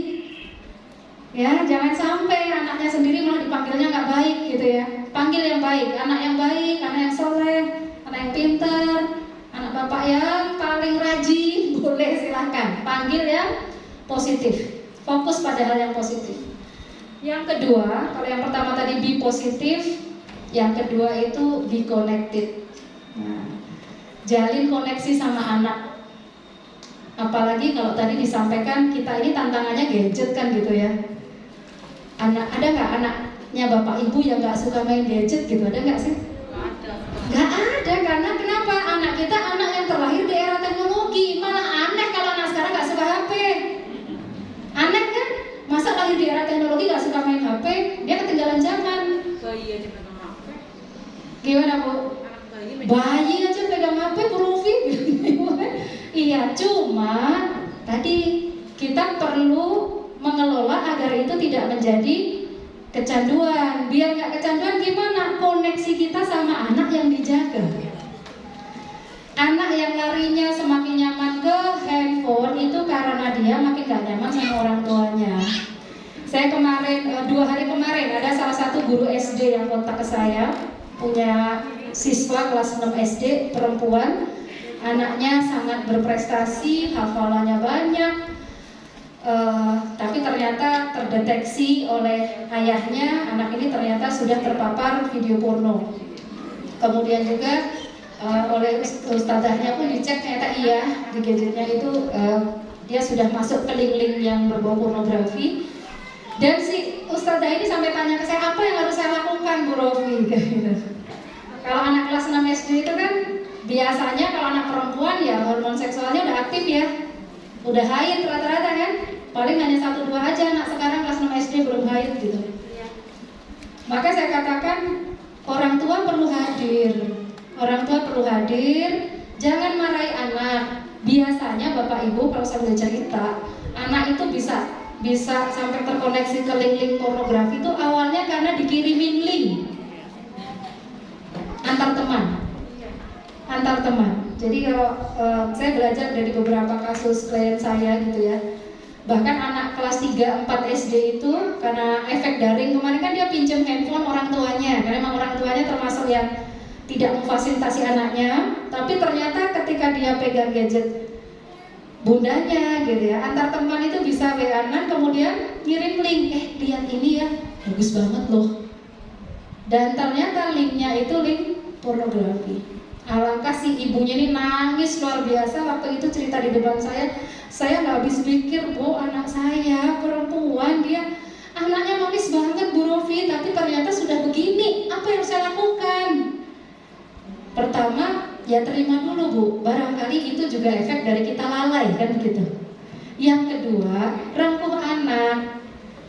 Ya, jangan sampai anaknya sendiri malah dipanggilnya nggak baik gitu ya. Panggil yang baik, anak yang baik, anak yang soleh, anak yang pintar, anak bapak yang paling rajin, boleh silahkan. Panggil yang positif, fokus pada hal yang positif. Yang kedua, kalau yang pertama tadi be positif, yang kedua itu be connected. Nah, jalin koneksi sama anak. Apalagi kalau tadi disampaikan kita ini tantangannya gadget kan gitu ya. Anak, ada nggak anaknya bapak ibu yang nggak suka main gadget gitu, ada nggak sih? Nggak ada, karena kenapa? Anak kita anak yang terlahir di era teknologi. Malah aneh kalau anak sekarang nggak suka HP. Aneh kan? Masa lahir di era teknologi nggak suka main HP? Dia ketinggalan zaman. Bayi aja pegang HP. Gimana Bu? Bayi aja pegang HP, Bu Rufi. Iya, cuma tadi kita perlu mengelola agar itu tidak menjadi kecanduan. Biar nggak kecanduan gimana? Koneksi kita sama anak yang dijaga. Anak yang larinya semakin nyaman ke handphone itu karena dia makin gak nyaman sama orang tuanya. Saya kemarin, 2 hari kemarin ada salah satu guru SD yang kontak ke saya, punya siswa kelas 6 SD perempuan. Anaknya sangat berprestasi, hafalannya banyak, Tapi ternyata terdeteksi oleh ayahnya, anak ini ternyata sudah terpapar video porno. Kemudian juga oleh ustadzahnya pun dicek, ternyata iya di gadgetnya itu dia sudah masuk ke link-link yang berbau pornografi. Dan si ustadzah ini sampai tanya ke saya, apa yang harus saya lakukan Bu Rofi? Kalau anak kelas 6 SD itu kan biasanya kalau anak perempuan ya hormon seksualnya udah aktif ya, udah haid rata-rata kan. Paling hanya 1-2 aja anak sekarang kelas 6 SD belum haid gitu. Maka saya katakan orang tua perlu hadir. Orang tua perlu hadir, jangan marahi anak. Biasanya Bapak Ibu kalau saya boleh cerita, anak itu bisa sampai terkoneksi ke link-link pornografi itu awalnya karena dikirimin link antar teman. Jadi kalau saya belajar dari beberapa kasus klien saya gitu ya, bahkan anak kelas 3-4 SD itu karena efek daring, kemarin kan dia pinjam handphone orang tuanya, karena memang orang tuanya termasuk yang tidak memfasilitasi anaknya, tapi ternyata ketika dia pegang gadget bundanya gitu ya, antar teman itu bisa WA-an, kemudian ngirim link, lihat ini ya, bagus banget loh. Dan ternyata linknya itu link pornografi. Alangkah si ibunya ini nangis luar biasa waktu itu cerita di depan saya nggak habis pikir, Bu, anak saya perempuan, dia anaknya manis banget Bu Rofi, tapi ternyata sudah begini, apa yang saya lakukan? Pertama, ya terima dulu Bu, barangkali itu juga efek dari kita lalai kan begitu. Yang kedua, rangkul anak,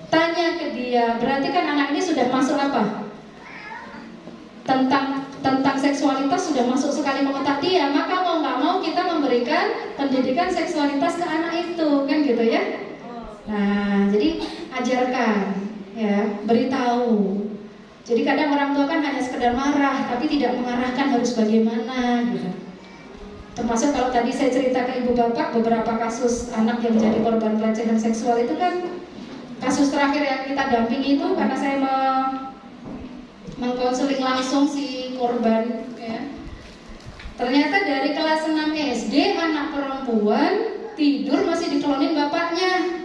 tanya ke dia, berarti kan anak ini sudah masuk apa? Tentang seksualitas sudah masuk sekali mengotak dia, maka mau nggak mau kita memberikan pendidikan seksualitas ke anak itu, kan gitu ya. Nah, jadi ajarkan, ya, beritahu. Jadi kadang orang tua kan hanya sekedar marah, tapi tidak mengarahkan harus bagaimana gitu. Termasuk kalau tadi saya cerita ke ibu bapak beberapa kasus anak yang menjadi korban pelecehan seksual itu kan kasus terakhir yang kita dampingi itu karena saya mengkonseling langsung si korban ya. Ternyata dari kelas 6 SD anak perempuan tidur masih dikelonin bapaknya.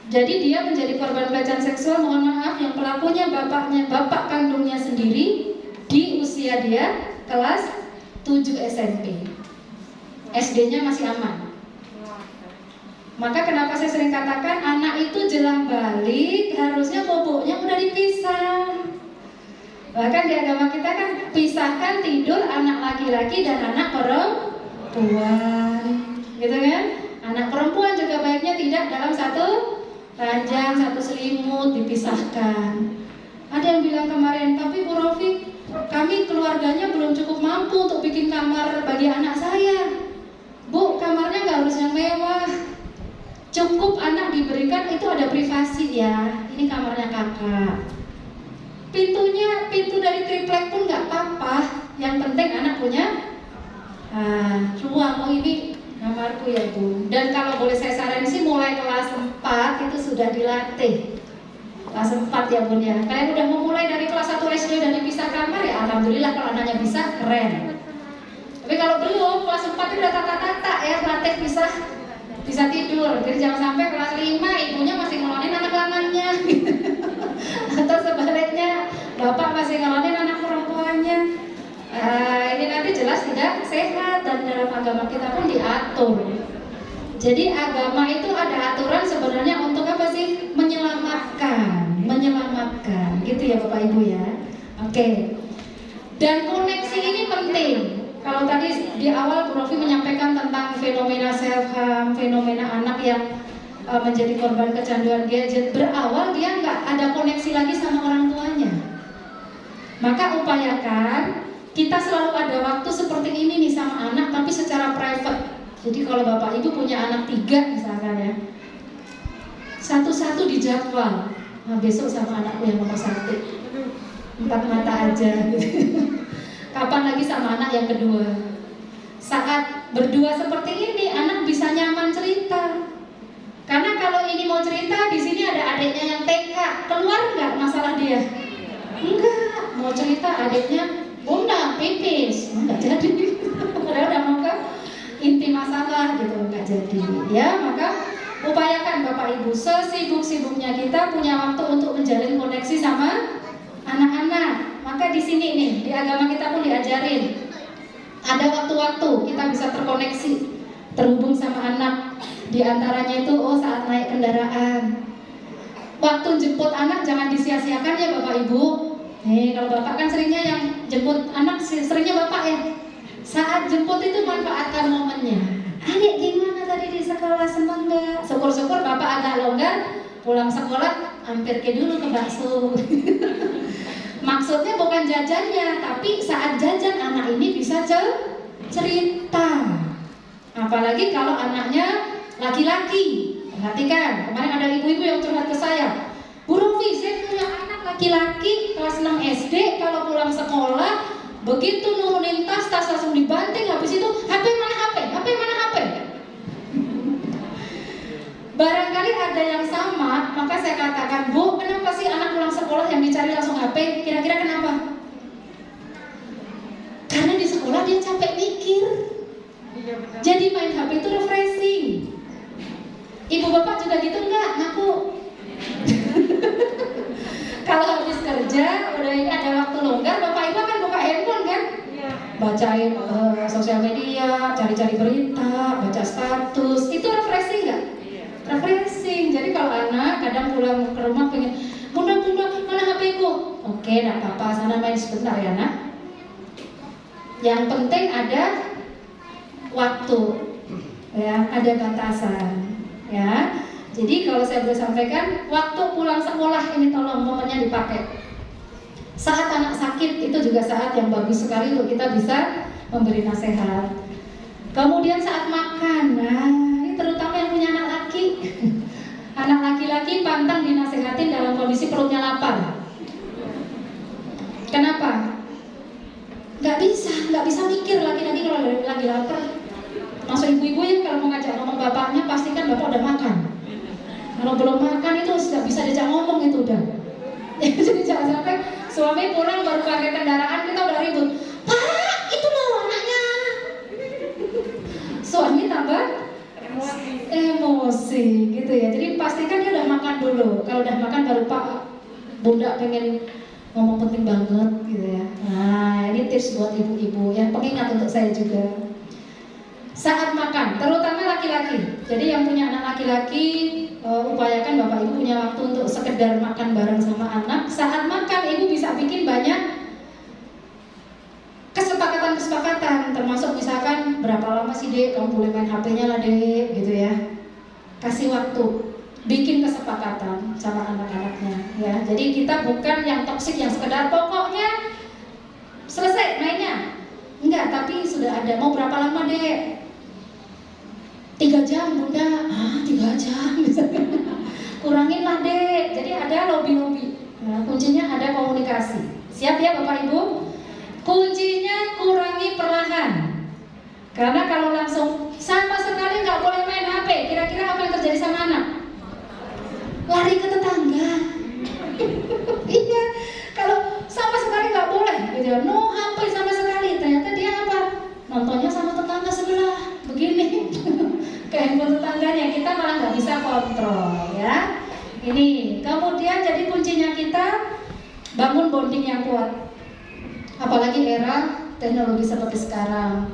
Jadi dia menjadi korban pelecehan seksual, mohon maaf, yang pelakunya bapak kandungnya sendiri di usia dia kelas 7 SMP. SD-nya masih aman. Maka kenapa saya sering katakan anak itu jelang balik harusnya boboknya udah dipisah. Bahkan di agama kita kan pisahkan tidur anak laki-laki dan anak perempuan, gitu kan? Anak perempuan juga baiknya tidak dalam satu ranjang, satu selimut, dipisahkan. Ada yang bilang kemarin, tapi Bu Rofi, kami keluarganya belum cukup mampu untuk bikin kamar bagi anak saya. Bu, kamarnya nggak harus yang mewah, cukup anak diberikan itu ada privasi ya. Ini kamarnya kakak. Pintu dari triplek pun nggak apa-apa. Yang penting anak punya ruang. Oh ini kamarku ya Bu. Dan kalau boleh saya saran sih mulai kelas 4 itu sudah dilatih. Kelas 4 ya Bun ya. Kalian udah memulai dari kelas 1 SD udah dipisah kamar ya alhamdulillah, kalau anaknya bisa keren. Tapi kalau belum, kelas 4 itu udah tata-tata ya, latih bisa tidur. Jadi jangan sampai kelas 5 ibunya masih ngelonin anak lanangnya. Atau sebaliknya bapak masih ngelonin anak perempuannya. Ini nanti jelas tidak sehat, dan dalam agama kita pun diatur. Jadi agama itu ada aturan sebenarnya untuk apa sih? Menyelamatkan, gitu ya Bapak Ibu ya. Oke. Dan koneksi ini penting. Kalau tadi di awal Bu Rofi menyampaikan tentang fenomena self-harm, fenomena anak yang menjadi korban kecanduan gadget, berawal dia nggak ada koneksi lagi sama orang tuanya. Maka upayakan kita selalu ada waktu seperti ini nih sama anak, tapi secara private. Jadi kalau Bapak Ibu punya anak 3 misalkan ya, satu-satu dijadwal. Nah, besok sama anakku yang nomor 1, 4 mata aja gitu. Kapan lagi sama anak yang kedua. Saat berdua seperti ini anak bisa nyaman cerita. Karena kalau ini mau cerita, di sini ada adiknya yang TK, keluar nggak masalah dia? Enggak, mau cerita adiknya bunda pipis, nggak jadi. Padahal udah mau ke inti masalah gitu, nggak jadi. terjadi. Ya, maka upayakan Bapak Ibu sesibuk-sibuknya kita punya waktu untuk menjalin koneksi sama anak-anak. Maka di sini nih, di agama kita pun diajarin ada waktu-waktu kita bisa terkoneksi, terhubung sama anak. Di antaranya itu saat naik kendaraan. Waktu jemput anak jangan disia-siakan ya Bapak Ibu. Nih, kalau Bapak kan seringnya yang jemput anak, seringnya Bapak ya. Saat jemput itu manfaatkan momennya. Adik gimana tadi di sekolah, senang gak? Syukur-syukur Bapak agak longgar, pulang sekolah hampir ke dulu ke bakso. Maksudnya bukan jajannya, tapi saat jajan anak ini bisa cerita. Apalagi kalau anaknya laki-laki. Perhatikan, kemarin ada ibu-ibu yang curhat ke saya. Bu Rofi, saya punya anak laki-laki kelas 6 SD, kalau pulang sekolah begitu nurunin tas langsung dibanting, habis itu HP mana HP, HP mana HP. Barangkali ada yang sama, maka saya katakan, Bu, kenapa sih anak pulang sekolah yang dicari langsung HP? Kira-kira kenapa? Karena di sekolah dia capek mikir. Jadi main HP itu refreshing. Ibu bapak juga gitu enggak? Ngaku. Kalau habis kerja, udah ini ada waktu longgar, bapak ibu kan buka handphone kan? Bacain sosial media, cari-cari berita, baca status. Itu refreshing nggak? Refreshing. Jadi kalau anak kadang pulang ke rumah pengen, bunda mana HP ku? Oke, enggak apa-apa, sana main sebentar ya nak. Yang penting ada waktu, ya, ada batasan, ya. Jadi kalau saya boleh sampaikan, waktu pulang sekolah ini tolong momennya dipakai. Saat anak sakit itu juga saat yang bagus sekali untuk kita bisa memberi nasihat. Kemudian saat makan, nah ini terutama yang punya anak laki. Anak laki-laki pantang dinasehatin dalam kondisi perutnya lapar. Kenapa? Gak bisa mikir laki-laki kalau lagi lapar. Maksud ibu-ibu ya kalau mau ngajak ngomong bapaknya, pastikan bapak udah makan. Kalau belum makan itu sudah bisa diajak ngomong itu udah. Jadi jangan sampai suami pulang baru pakai kendaraan kita udah ribut. Pak, itu loh anaknya. Suami tambah emosi gitu ya. Jadi pastikan dia udah makan dulu. Kalau udah makan baru Pak, bunda pengen ngomong penting banget gitu ya. Nah, ini tips buat ibu-ibu yang pengingat untuk saya juga. Saat makan, terutama laki-laki. Jadi yang punya anak laki-laki, upayakan bapak ibu punya waktu untuk sekedar makan bareng sama anak. Saat makan, ibu bisa bikin banyak kesepakatan, termasuk misalkan berapa lama sih dek kamu boleh main HP-nya lah dek, gitu ya. Kasih waktu, bikin kesepakatan sama anak-anaknya, ya. Jadi kita bukan yang toksik yang sekedar pokoknya selesai mainnya, enggak. Tapi sudah ada mau berapa lama dek? 3 jam bunda, 3 jam misalkan. Kurangin lah dek. Jadi ada lobby-lobby. Nah, kuncinya ada komunikasi. Siap ya bapak ibu? Kuncinya kurangi perlahan. Karena kalau langsung sama sekali nggak boleh main HP, kira-kira apa yang terjadi sama anak? Lari ke tetangga. Iya. Kalau sama sekali nggak boleh, gitu. No HP sama sekali. Ternyata dia apa? Nontonnya sama tetangga sebelah. Begini. Ke handphone tetangganya, kita malah nggak bisa kontrol, ya. Ini kemudian jadi kuncinya kita bangun bonding yang kuat. Apalagi era teknologi seperti sekarang.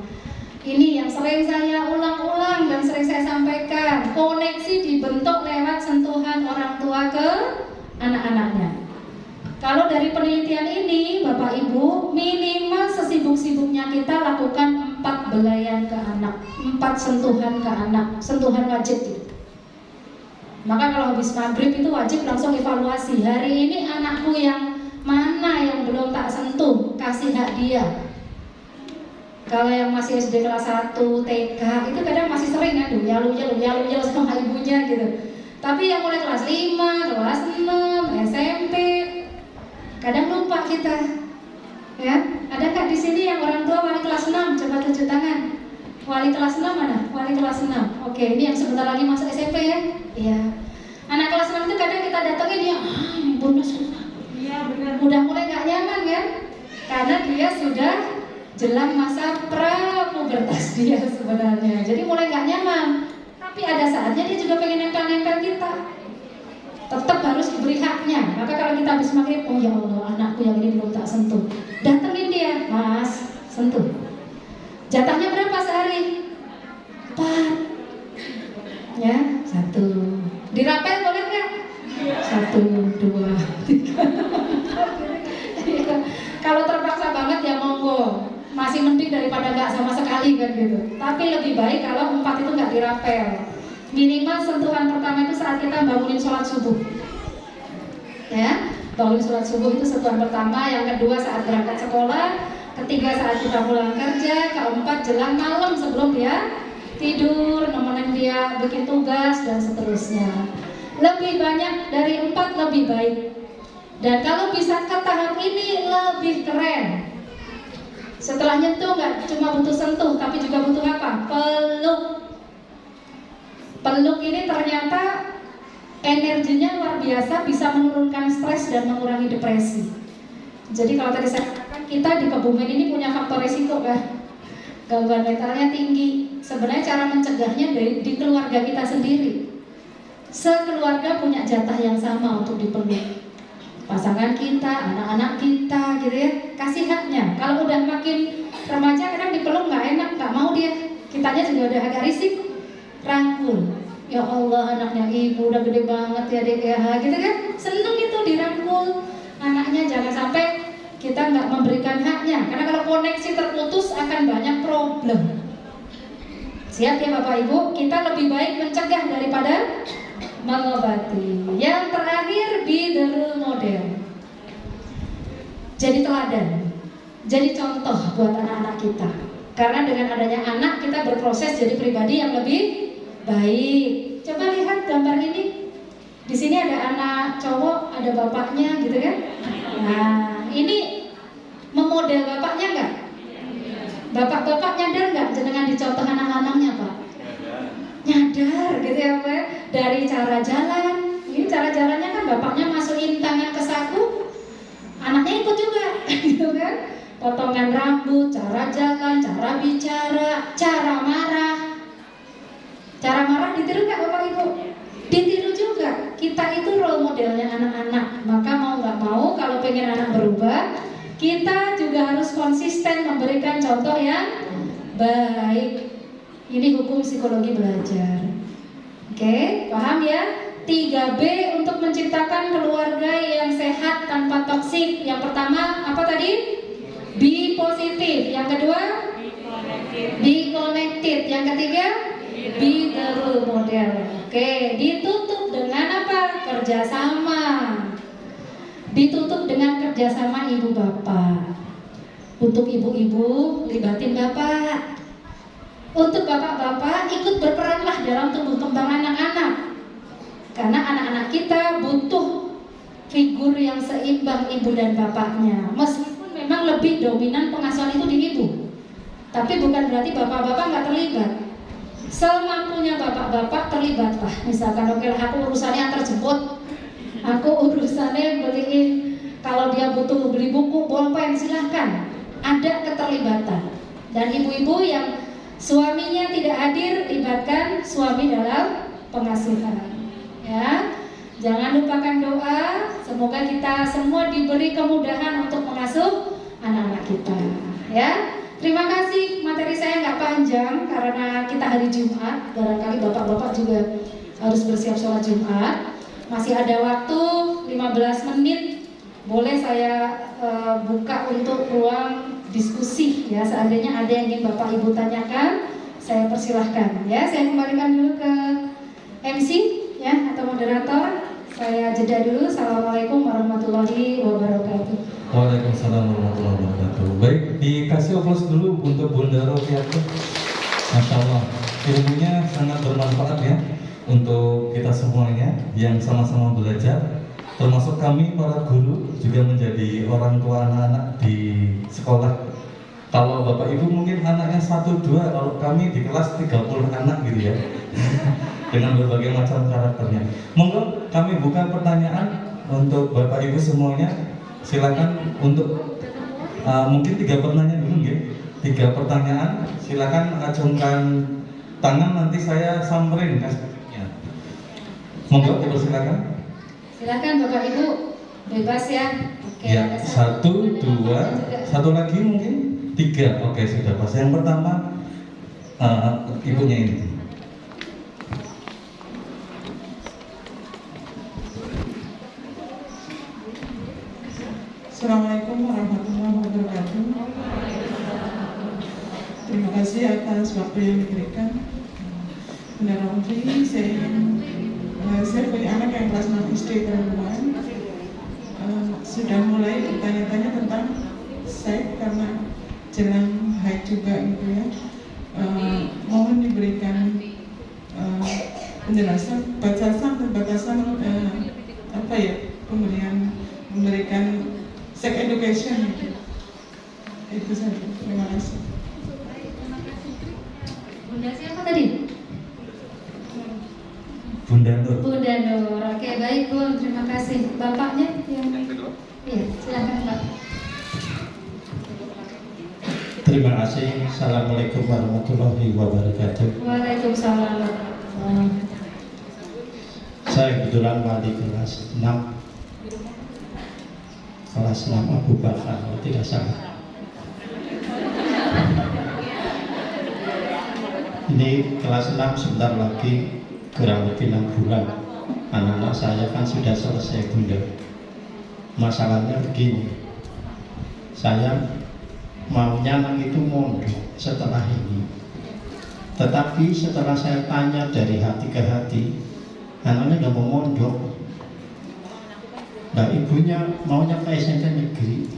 Ini yang sering saya ulang-ulang dan sering saya sampaikan. Koneksi dibentuk lewat sentuhan orang tua ke anak-anaknya. Kalau dari penelitian ini, Bapak Ibu, minimal sesibuk-sibuknya kita lakukan 4 belayan ke anak, 4 sentuhan ke anak, sentuhan wajib itu. Maka kalau habis maghrib itu wajib langsung evaluasi. Hari ini anakku yang mana yang belum tak sentuh, kasih hak dia. Kalau yang masih SD kelas 1, TK, itu kadang masih sering kan, nyalu sama ibunya gitu. Tapi yang mulai kelas 5, kelas 6, SMP, kadang lupa kita, ya. Ada nggak di sini yang orang tua wali kelas 6? Coba tunjuk tangan. Wali kelas 6 mana? Wali kelas 6. Oke, ini yang sebentar lagi masuk SMP ya. Iya. Anak kelas 6 itu kadang kita datangin dia, bunda susah. Iya benar. Udah mulai nggak nyaman kan? Karena dia sudah jelang masa pra-pubertas dia sebenarnya. Jadi mulai nggak nyaman. Tapi ada saatnya dia juga pengen nempel-nempel kita. Tetap harus diberi haknya. Maka kalau kita habis maghrib, oh ya Allah, anakku yang ini belum tak sentuh, datengin dia, Mas, sentuh. Jatahnya berapa sehari? 4. Ya, 1. Dirapel boleh nggak? 1, 2, 3. Kalau terpaksa banget ya monggo, masih mending daripada nggak sama sekali kan gitu. Tapi lebih baik kalau 4 itu nggak dirapel. Minimal sentuhan pertama itu saat kita bangunin sholat subuh. Ya, bangunin sholat subuh itu sentuhan pertama. Yang kedua saat berangkat sekolah. Ketiga saat kita pulang kerja. Keempat jelang malam sebelum dia tidur, nemenin dia bikin tugas dan seterusnya. Lebih banyak dari 4 lebih baik. Dan kalau bisa ke tahap ini lebih keren. Setelah nyentuh nggak cuma butuh sentuh, tapi juga butuh apa? Peluk. Peluk ini ternyata energinya luar biasa, bisa menurunkan stres dan mengurangi depresi. Jadi kalau tadi saya katakan kita di Kebumen ini punya faktor risiko kan, gangguan mentalnya tinggi. Sebenarnya cara mencegahnya di keluarga kita sendiri. Sekeluarga punya jatah yang sama untuk dipeluk. Pasangan kita, anak-anak kita gitu ya, kasih haknya. Kalau udah makin remaja kadang dipeluk nggak enak, nggak mau dia. Kitanya juga udah agak risik. Rangkul, ya Allah anaknya ibu udah gede banget ya dek ya, gitu kan, seneng itu dirangkul anaknya. Jangan sampai kita nggak memberikan haknya, karena kalau koneksi terputus akan banyak problem. Siap ya Bapak Ibu, kita lebih baik mencegah daripada mengobati. Yang terakhir, be the role model. Jadi teladan, jadi contoh buat anak-anak kita. Karena dengan adanya anak kita berproses jadi pribadi yang lebih baik. Coba lihat gambar ini. Di sini ada anak cowok, ada bapaknya gitu kan. Nah, ini memodel bapaknya nggak? Bapak-bapak nyadar nggak jenengan dicontoh anak-anaknya Pak? Nyadar gitu ya Pak. Dari cara jalan, ini cara jalannya kan bapaknya masukin tangan ke saku, anaknya ikut juga, gitu kan? Potongan rambut, cara jalan, cara bicara, cara marah. Cara marah ditiru nggak Bapak Ibu? Ditiru juga. Kita itu role modelnya anak-anak. Maka mau nggak mau kalau pengen anak berubah, kita juga harus konsisten memberikan contoh yang baik. Ini hukum psikologi belajar. Oke, paham ya? 3B untuk menciptakan keluarga yang sehat tanpa toksik. Yang pertama apa tadi? Be positif. Yang kedua? Be connected. Yang ketiga? Be the role model. Oke, ditutup dengan apa? Kerjasama. Ditutup dengan kerjasama ibu bapak. Untuk ibu-ibu, libatin bapak. Untuk bapak-bapak, ikut berperanlah dalam tumbuh kembang anak-anak. Karena anak-anak kita butuh figur yang seimbang ibu dan bapaknya. Meskipun memang lebih dominan pengasuhan itu di ibu, tapi bukan berarti bapak-bapak nggak terlibat. Semampunya bapak-bapak terlibatlah. Misalkan oke lah, aku urusannya antar jemput, aku urusannya beliin, kalau dia butuh beli buku, bolpen, silahkan. Ada keterlibatan. Dan ibu-ibu yang suaminya tidak hadir, libatkan suami dalam pengasuhan. Ya, jangan lupakan doa. Semoga kita semua diberi kemudahan untuk mengasuh anak-anak kita. Ya. Terima kasih, materi saya nggak panjang karena kita hari Jumat. Barangkali bapak-bapak juga harus bersiap sholat Jumat. Masih ada waktu 15 menit. Boleh saya buka untuk ruang diskusi ya. Seandainya ada yang ingin bapak ibu tanyakan, saya persilahkan ya. Saya kembalikan dulu ke MC ya atau moderator. Saya jeda dulu. Assalamualaikum warahmatullahi wabarakatuh. Waalaikumsalam warahmatullahi wabarakatuh. Baik, dikasih aplaus dulu untuk Bunda Rofiatul. Masya Allah, ilmunya sangat bermanfaat ya untuk kita semuanya yang sama-sama belajar. Termasuk kami para guru juga menjadi orang tua anak-anak di sekolah. Kalau Bapak Ibu mungkin anaknya 1-2, kalau kami di kelas 30 anak gitu ya. Dengan berbagai macam karakternya. Monggo kami buka pertanyaan untuk Bapak Ibu semuanya. Silakan untuk mungkin 3 pertanyaan dulu ya. 3 pertanyaan. Silakan acungkan tangan nanti saya samperin kasihnya. Monggo dipersilakan. Silakan Bapak Ibu, bebas ya. Oke, Ya, ada 1, 2, juga. satu lagi mungkin 3. Oke, sudah pas. Yang pertama ibunya ini. Assalamualaikum warahmatullahi wabarakatuh. Terima kasih atas waktu yang diberikan. Bunda Romfi, saya punya anak yang kelas 6 SD perempuan. Sudah mulai bertanya-tanya tentang seks karena jelang haid juga gitu ya. Mohon diberikan penjelasan batasan apa ya, memberikan sex education gitu. Itu saja. Terima kasih. Bunda siapa tadi? Bunda Nur. Bunda Nur. Oke, baik Bu, terima kasih. Bapaknya yang kedua? Iya, silakan Pak. Terima kasih. Assalamualaikum warahmatullahi wabarakatuh. Waalaikumsalam. Saya kebetulan wali kelas 6 Abu Bakar, kalau tidak salah. Ini kelas 6 sebentar lagi, kurang lebih 6 bulan. Anak-anak saya kan sudah selesai Bunda. Masalahnya begini, saya maunya anak itu mondok setelah ini. Tetapi setelah saya tanya dari hati ke hati, anaknya nggak mau mondok. Nah, ibunya maunya ke SMP negeri.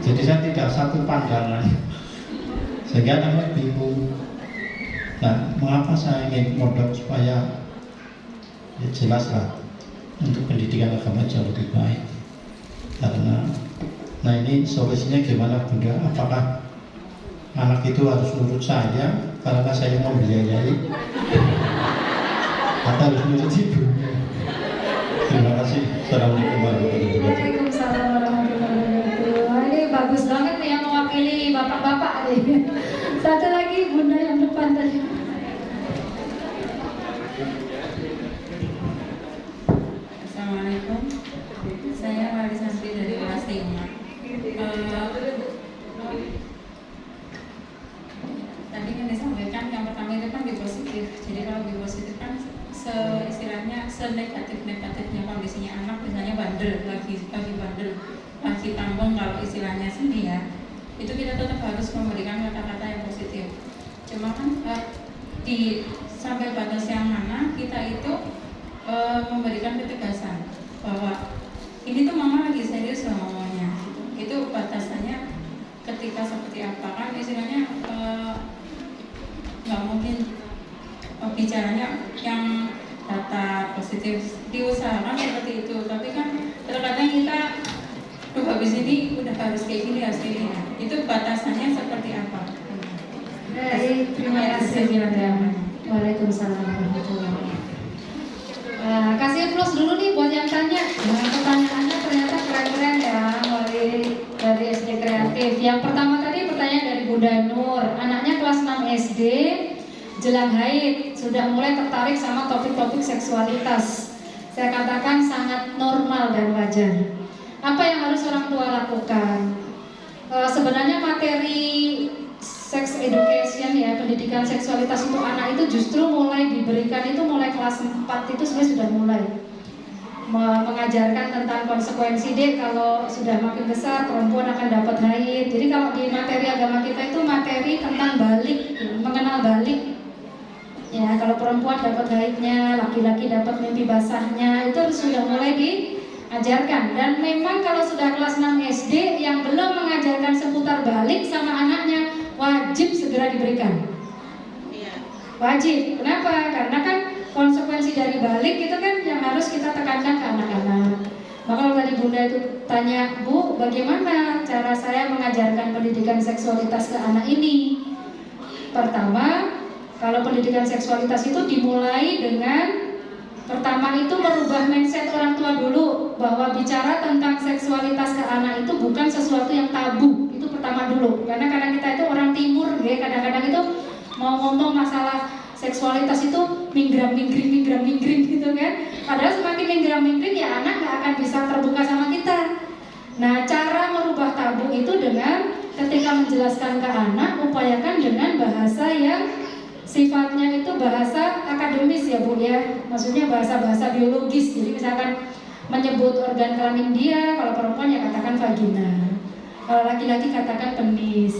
Jadi saya tidak satu pandangan. Sehingga anaknya bingung. Nah, mengapa saya ingin mondok supaya ya jelaslah untuk pendidikan agama jauh lebih baik. Karena nah ini solusinya gimana Bunda? Apakah anak itu harus nurut saya karena saya mau membiayai atau harus nurut ibunya? Terima kasih. Assalamualaikum warahmatullahi wabarakatuh. Waalaikumsalam warahmatullahi wabarakatuh. Wah, ini bagus banget nih yang mewakili bapak-bapak nih. Satu lagi Bunda yang depan tadi. Assalamualaikum. Saya Wali Santri dari kelas 5. Tadi kan disampaikan yang pertama itu kan di positif. Jadi kalau di positif kan istilahnya senegatif-negatifnya kondisinya anak, misalnya bandel, lagi bandel, lagi tambang kalau istilahnya sini ya, itu kita tetap harus memberikan kata-kata yang positif. Cuma kan di sampai batas yang mana kita itu memberikan ketegasan bahwa ini tuh mama lagi serius loh ngomongnya. Itu batasannya ketika seperti apa, kan istilahnya nggak mungkin bicaranya yang data positif, diusahakan seperti itu. Tapi kan terkadang kita habis ini udah harus kayak gini, harus kayak gini. Itu batasannya seperti apa? Baik, terima kasih Bunda. Waalaikumsalam warahmatullahi wabarakatuh. Kasih plus dulu nih buat yang tanya. Pertanyaannya ternyata keren-keren ya, mulai dari SD Kreatif. Yang pertama tadi pertanyaan dari Bunda Nur, anaknya kelas 6 SD, jelang haid, sudah mulai tertarik sama topik-topik seksualitas. Saya katakan sangat normal dan wajar. Apa yang harus orang tua lakukan? Sebenarnya materi sex education ya, pendidikan seksualitas untuk anak itu justru mulai diberikan itu mulai kelas 4 itu sebenarnya sudah mulai mengajarkan tentang konsekuensi deh kalau sudah makin besar perempuan akan dapat haid. Jadi kalau di materi agama kita itu materi tentang balik, mengenal balik. Ya, kalau perempuan dapat haidnya, laki-laki dapat mimpi basahnya, itu sudah mulai diajarkan. Dan memang kalau sudah kelas 6 SD yang belum mengajarkan seputar balik sama anaknya, wajib segera diberikan. Wajib. Kenapa? Karena kan konsekuensi dari balik itu kan yang harus kita tekankan ke anak-anak. Maka kalau tadi Bunda itu tanya, Bu, bagaimana cara saya mengajarkan pendidikan seksualitas ke anak ini? Pertama, kalau pendidikan seksualitas itu dimulai dengan pertama itu merubah mindset orang tua dulu, bahwa bicara tentang seksualitas ke anak itu bukan sesuatu yang tabu. Itu pertama dulu. Karena kadang kita itu orang timur ya, kadang-kadang itu mau ngomong masalah seksualitas itu minggram-mingring gitu kan. Padahal semakin minggram-mingring ya anak nggak akan bisa terbuka sama kita. Nah, cara merubah tabu itu dengan ketika menjelaskan ke anak, upayakan dengan bahasa yang sifatnya itu bahasa akademis ya Bu ya. Maksudnya bahasa-bahasa biologis. Jadi misalkan menyebut organ kelamin dia, kalau perempuan ya katakan vagina, kalau laki-laki katakan penis,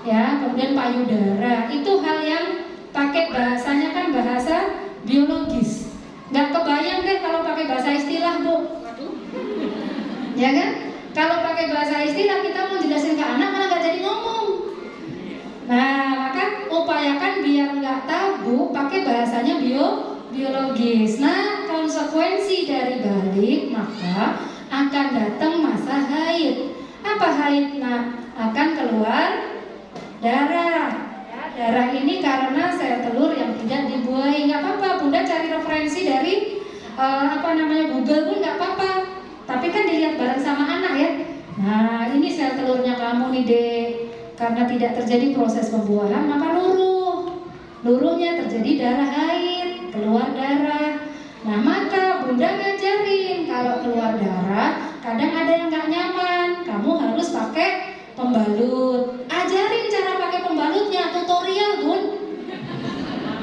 ya, kemudian payudara. Itu hal yang pakai bahasanya kan bahasa biologis. Nggak kebayang deh kalau pakai bahasa istilah Bu, ya kan? Kalau pakai bahasa istilah kita mau jelasin ke anak malah nggak jadi ngomong. Nah, maka upayakan biar nggak tabu pakai bahasanya biologis. Nah, konsekuensi dari balik maka akan datang masa haid. Apa haid? Nah, akan keluar darah. Ya, darah ini karena sel telur yang tidak dibuahi. Nggak apa-apa, Bunda cari referensi dari Google pun nggak apa-apa. Tapi kan dilihat bareng sama anak ya. Nah, ini sel telurnya kamu nih Dek. Karena tidak terjadi proses pembuahan maka luruh. Luruhnya terjadi darah haid, keluar darah. Nah, maka Bunda ngajarin kalau keluar darah kadang ada yang nggak nyaman, kamu harus pakai pembalut. Ajarin cara pakai pembalutnya, tutorial Bun.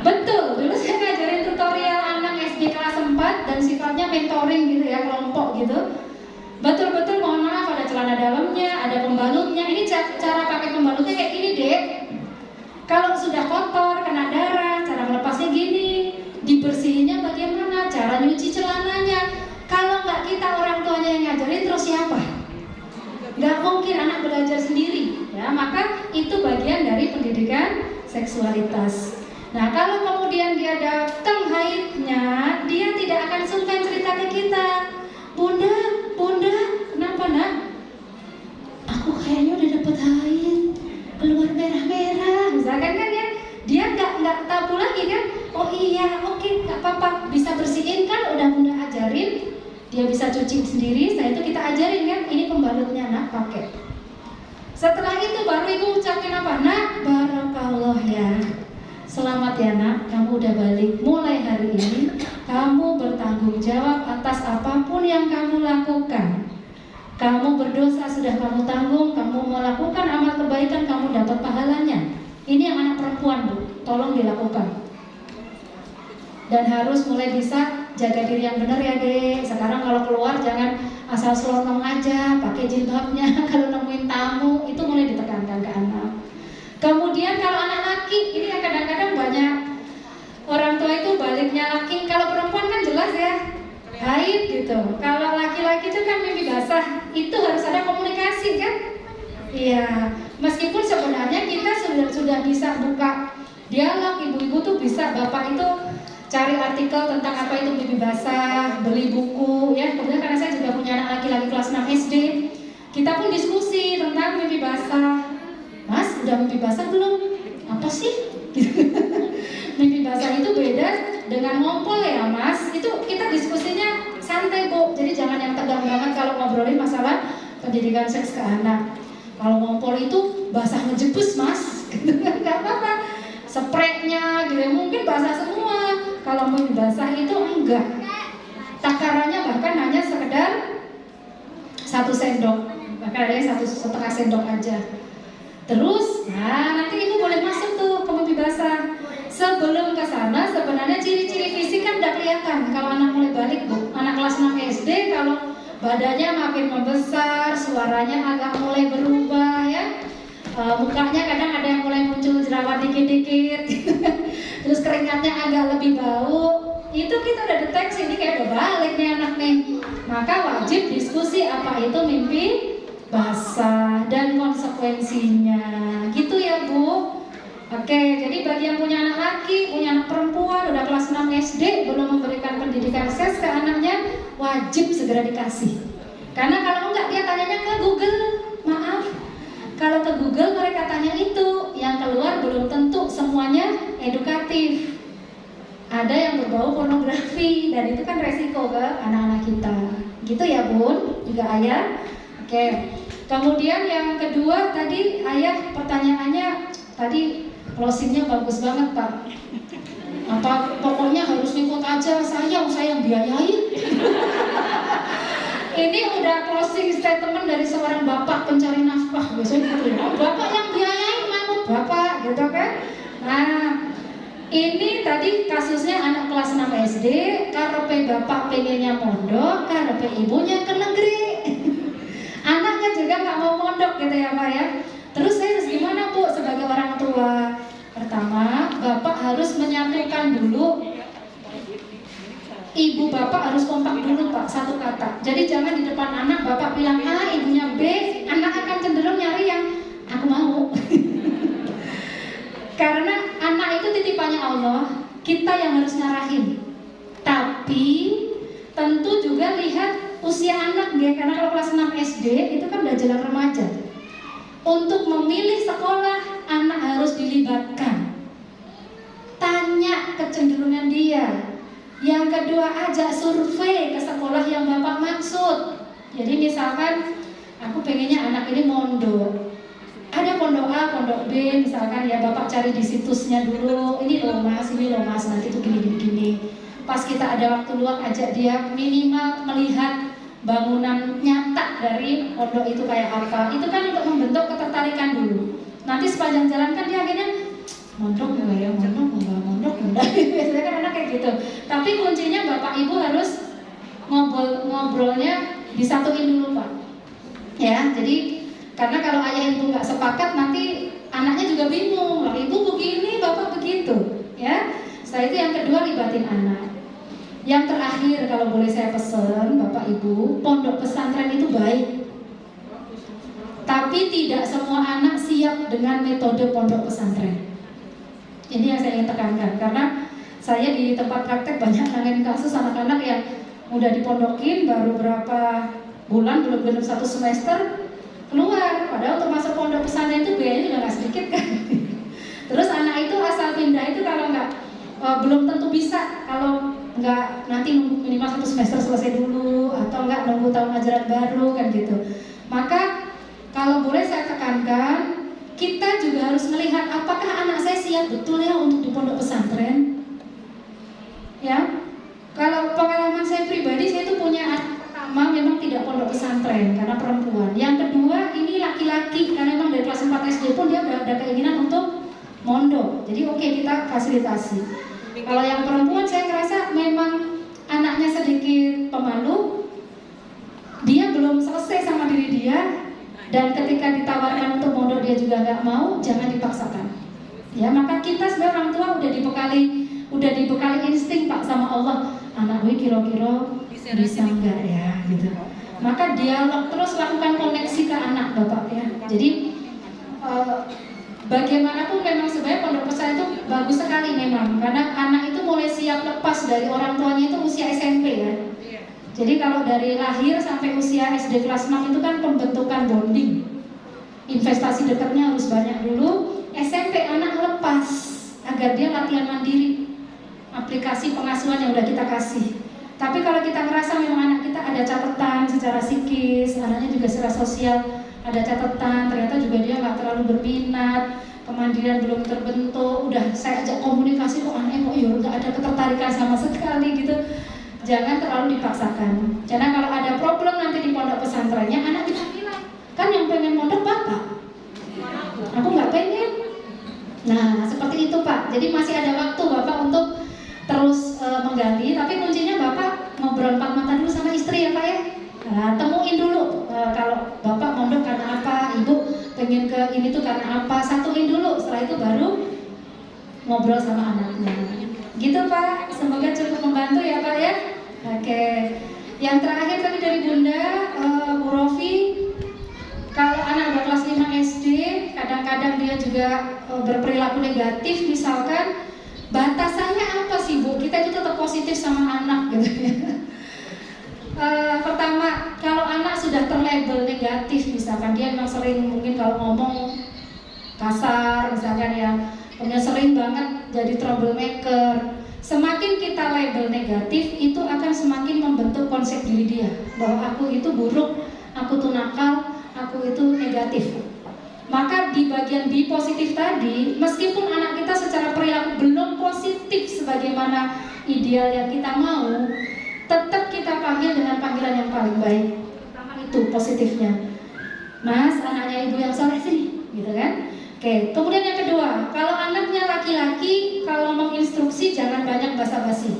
Betul, dulu saya ngajarin tutorial anak SD kelas 4 dan sifatnya mentoring gitu ya, kelompok gitu. Betul-betul mohon maaf ada celana dalamnya, ada pembalutnya. Ini cara pakai pembalutnya kayak gini Dek. Kalau sudah kotor, kena darah, cara melepasnya gini. Dibersihinnya bagaimana, cara nyuci celananya. Kalau nggak kita orang tuanya yang ngajarin, terus siapa? Nggak mungkin anak belajar sendiri ya. Maka itu bagian dari pendidikan seksualitas. Nah, kalau kemudian dia datang haidnya, dia tidak akan sungkan cerita ke kita. Bunda, kenapa nak? Aku kayaknya udah dapet haid, keluar merah-merah, misalkan kan ya. Dia nggak tabu lagi kan? Oh iya, oke, nggak apa-apa, bisa bersihin kan? Udah Bunda ajarin, dia bisa cuci sendiri. Setelah itu kita ajarin kan, ini pembalutnya nak pakai. Setelah itu baru ibu ucapin apa? Nak, barakallah ya. Selamat ya nak, kamu udah balik. Mulai hari ini kamu bertanggung jawab atas apapun yang kamu lakukan. Kamu berdosa sudah kamu tanggung, kamu melakukan amal kebaikan kamu dapat pahalanya. Ini yang anak perempuan Bu, tolong dilakukan. Dan harus mulai bisa jaga diri yang benar ya Dek. Sekarang kalau keluar jangan asal selonong aja, pakai jilbabnya. Kalau nemuin tamu itu mulai ditekankan ke anak. Kemudian kalau anak laki, ini yang kadang-kadang banyak orang tua itu baliknya laki. Kalau perempuan kan jelas ya, haid gitu. Kalau laki-laki itu kan mimpi basah, itu harus ada komunikasi kan? Iya, meskipun sebenarnya kita sudah bisa buka dialog, ibu-ibu tuh bisa, bapak itu cari artikel tentang apa itu mimpi basah, beli buku ya. Kemudian karena saya juga punya anak laki-laki kelas 6 SD, kita pun diskusi tentang mimpi basah. Mas, udah mimpi basah belum? Apa sih? Mimpi basah itu beda dengan ngompol ya Mas. Itu kita diskusinya santai Bu. Jadi jangan yang tegang banget kalau ngobrolin masalah pendidikan seks ke anak. Kalau ngompol itu basah ngejebus Mas. Gak apa-apa. Spraynya gitu mungkin basah semua. Kalau mimpi basah itu enggak. Takarannya bahkan hanya sekedar 1 sendok. Bahkan ada yang 1,5 sendok aja. Terus, nah nanti ibu boleh masuk tuh ke mimpi basah. Sebelum ke sana sebenarnya ciri-ciri fisik kan udah kelihatan. Kalau anak mulai balik Bu, anak kelas 6 SD kalau badannya makin membesar, suaranya agak mulai berubah ya. Mukanya kadang ada yang mulai muncul jerawat dikit-dikit. Terus keringatnya agak lebih bau. Itu kita udah deteksi ini kayak udah balik nih anak nih. Maka wajib diskusi apa itu mimpi basah dan konsekuensinya gitu ya Bu. Oke, jadi bagi yang punya anak laki, punya anak perempuan, udah kelas 6 SD belum memberikan pendidikan seks ke anaknya, wajib segera dikasih. Karena kalau enggak dia tanyanya ke Google. Maaf, kalau ke Google mereka tanya itu, yang keluar belum tentu semuanya edukatif. Ada yang berbau pornografi dan itu kan resiko ke anak-anak kita. Gitu ya Bun, juga Ayah. Oke. Kemudian yang kedua tadi Ayah pertanyaannya tadi closingnya bagus banget Pak. Apa pokoknya harus ngikut aja, saya yang biayain. Ini udah closing statement dari seorang bapak pencari nafkah, biasanya gitu ya. Bapak yang biayain manut bapak, gitu kan? Nah, ini tadi kasusnya anak kelas 6 SD, karepe bapak pengennya mondok, karepe ibunya ke negeri. Anaknya juga nggak mau mondok gitu ya Pak ya. Terus saya harus gimana Bu sebagai orang tua? Pertama, bapak harus menyatukan dulu. Ibu bapak harus kompak dulu Pak, satu kata. Jadi jangan di depan anak bapak bilang A, ibunya B, anak akan cenderung nyari yang aku mau. Karena anak itu titipannya Allah, kita yang harus nyarahin. Tapi tentu juga lihat usia anak ya, karena kalau kelas 6 SD itu kan udah jelang remaja. Untuk memilih sekolah, anak harus dilibatkan. Tanya kecenderungan dia. Yang kedua, ajak survei ke sekolah yang bapak maksud. Jadi misalkan aku pengennya anak ini mondok. Ada pondok A, pondok B, misalkan ya bapak cari di situsnya dulu. Ini loh mas, nanti tuh gini. Pas kita ada waktu luang, ajak dia minimal melihat bangunan nyata dari pondok itu kayak apa. Itu kan untuk membentuk ketertarikan dulu. Nanti sepanjang jalan kan dia akhirnya mondok enggak ya, mondok enggak. Biasanya kan anak kayak gitu. Tapi kuncinya bapak ibu harus ngobrolnya disatuin dulu Pak. Ya, jadi karena kalau ayah ibu nggak sepakat nanti anaknya juga bingung. Lah ibu begini, bapak begitu. Ya. Setelah itu yang kedua libatin anak. Yang terakhir kalau boleh saya pesan bapak ibu, pondok pesantren itu baik. Tapi tidak semua anak siap dengan metode pondok pesantren. Ini yang saya ingin tekankan, karena saya di tempat praktek banyak nanganin kasus anak-anak yang udah dipondokin baru berapa bulan, belum genap 1 semester keluar. Padahal untuk masuk pondok pesantren itu biayanya juga nggak sedikit kan. Terus anak itu asal pindah itu kalau nggak belum tentu bisa, kalau nggak nanti nunggu minimal 1 semester selesai dulu, atau nggak nunggu tahun ajaran baru kan gitu. Maka kalau boleh saya tekankan, kita juga harus melihat apakah anak saya siap betul ya untuk di pondok pesantren. Ya, kalau pengalaman saya pribadi, saya itu punya anak pertama memang tidak pondok pesantren karena perempuan. Yang kedua ini laki-laki, karena memang dari kelas 4 SD pun dia ada keinginan untuk mondok. Jadi oke, kita fasilitasi. Kalau yang perempuan saya ngerasa memang anaknya sedikit pemalu, dia belum selesai sama diri dia, dan ketika ditawarkan untuk mondok dia juga nggak mau, jangan dipaksakan. Ya, maka kita sebagai orang tua udah dibekali insting Pak sama Allah, anak gue kira-kira bisa nggak ya gitu. Maka dialog terus, lakukan koneksi ke anak Bapak ya. Jadi bagaimanapun memang sebenarnya pondok pesantren itu bagus sekali memang, karena anak itu mulai siap lepas dari orang tuanya itu usia SMP ya. Jadi kalau dari lahir sampai usia SD kelas 6 itu kan pembentukan bonding. Investasi dekatnya harus banyak dulu. SMP anak lepas agar dia latihan mandiri. Aplikasi pengasuhan yang udah kita kasih. Tapi kalau kita merasa memang anak kita ada catatan secara psikis, anaknya juga secara sosial ada catatan, ternyata juga dia nggak terlalu berminat, kemandirian belum terbentuk, udah saya ajak komunikasi kok anaknya kok nggak ada ketertarikan sama sekali gitu. Jangan terlalu dipaksakan. Karena kalau ada problem nanti di pondok pesantrennya, anak bisa bilang, kan yang pengen mondok bapak, aku nggak pengen. Nah seperti itu Pak. Jadi masih ada waktu Bapak untuk terus menggali. Tapi kuncinya Bapak ngobrol 4 mata dulu sama istri ya Pak ya. Nah, temuin dulu kalau Bapak mondok karena apa, Ibu pengen ke ini tuh karena apa, satuin dulu. Setelah itu baru ngobrol sama anaknya. Gitu Pak, semoga cukup membantu ya Pak ya. Oke, yang terakhir tadi dari Bunda Bu Rofi, kalau anak udah kelas 5 SD, kadang-kadang dia juga berperilaku negatif, misalkan batasannya apa sih Bu? Kita itu tetap positif sama anak gitu ya. Pertama, kalau anak sudah terlabel negatif, misalkan dia memang sering mungkin kalau ngomong kasar misalkan ya, kemudian sering banget jadi troublemaker. Semakin kita label negatif, itu akan semakin membentuk konsep diri dia bahwa aku itu buruk, aku tuh nakal, aku itu negatif. Maka di bagian be positif tadi, meskipun anak kita secara perilaku belum positif sebagaimana ideal yang kita mau, tetap kita panggil dengan panggilan yang paling baik. Pertama itu positifnya, Mas, anaknya ibu yang soleh sini, gitu kan? Oke, kemudian yang kedua, kalau anaknya laki-laki, kalau menginstruksi jangan banyak basa-basi.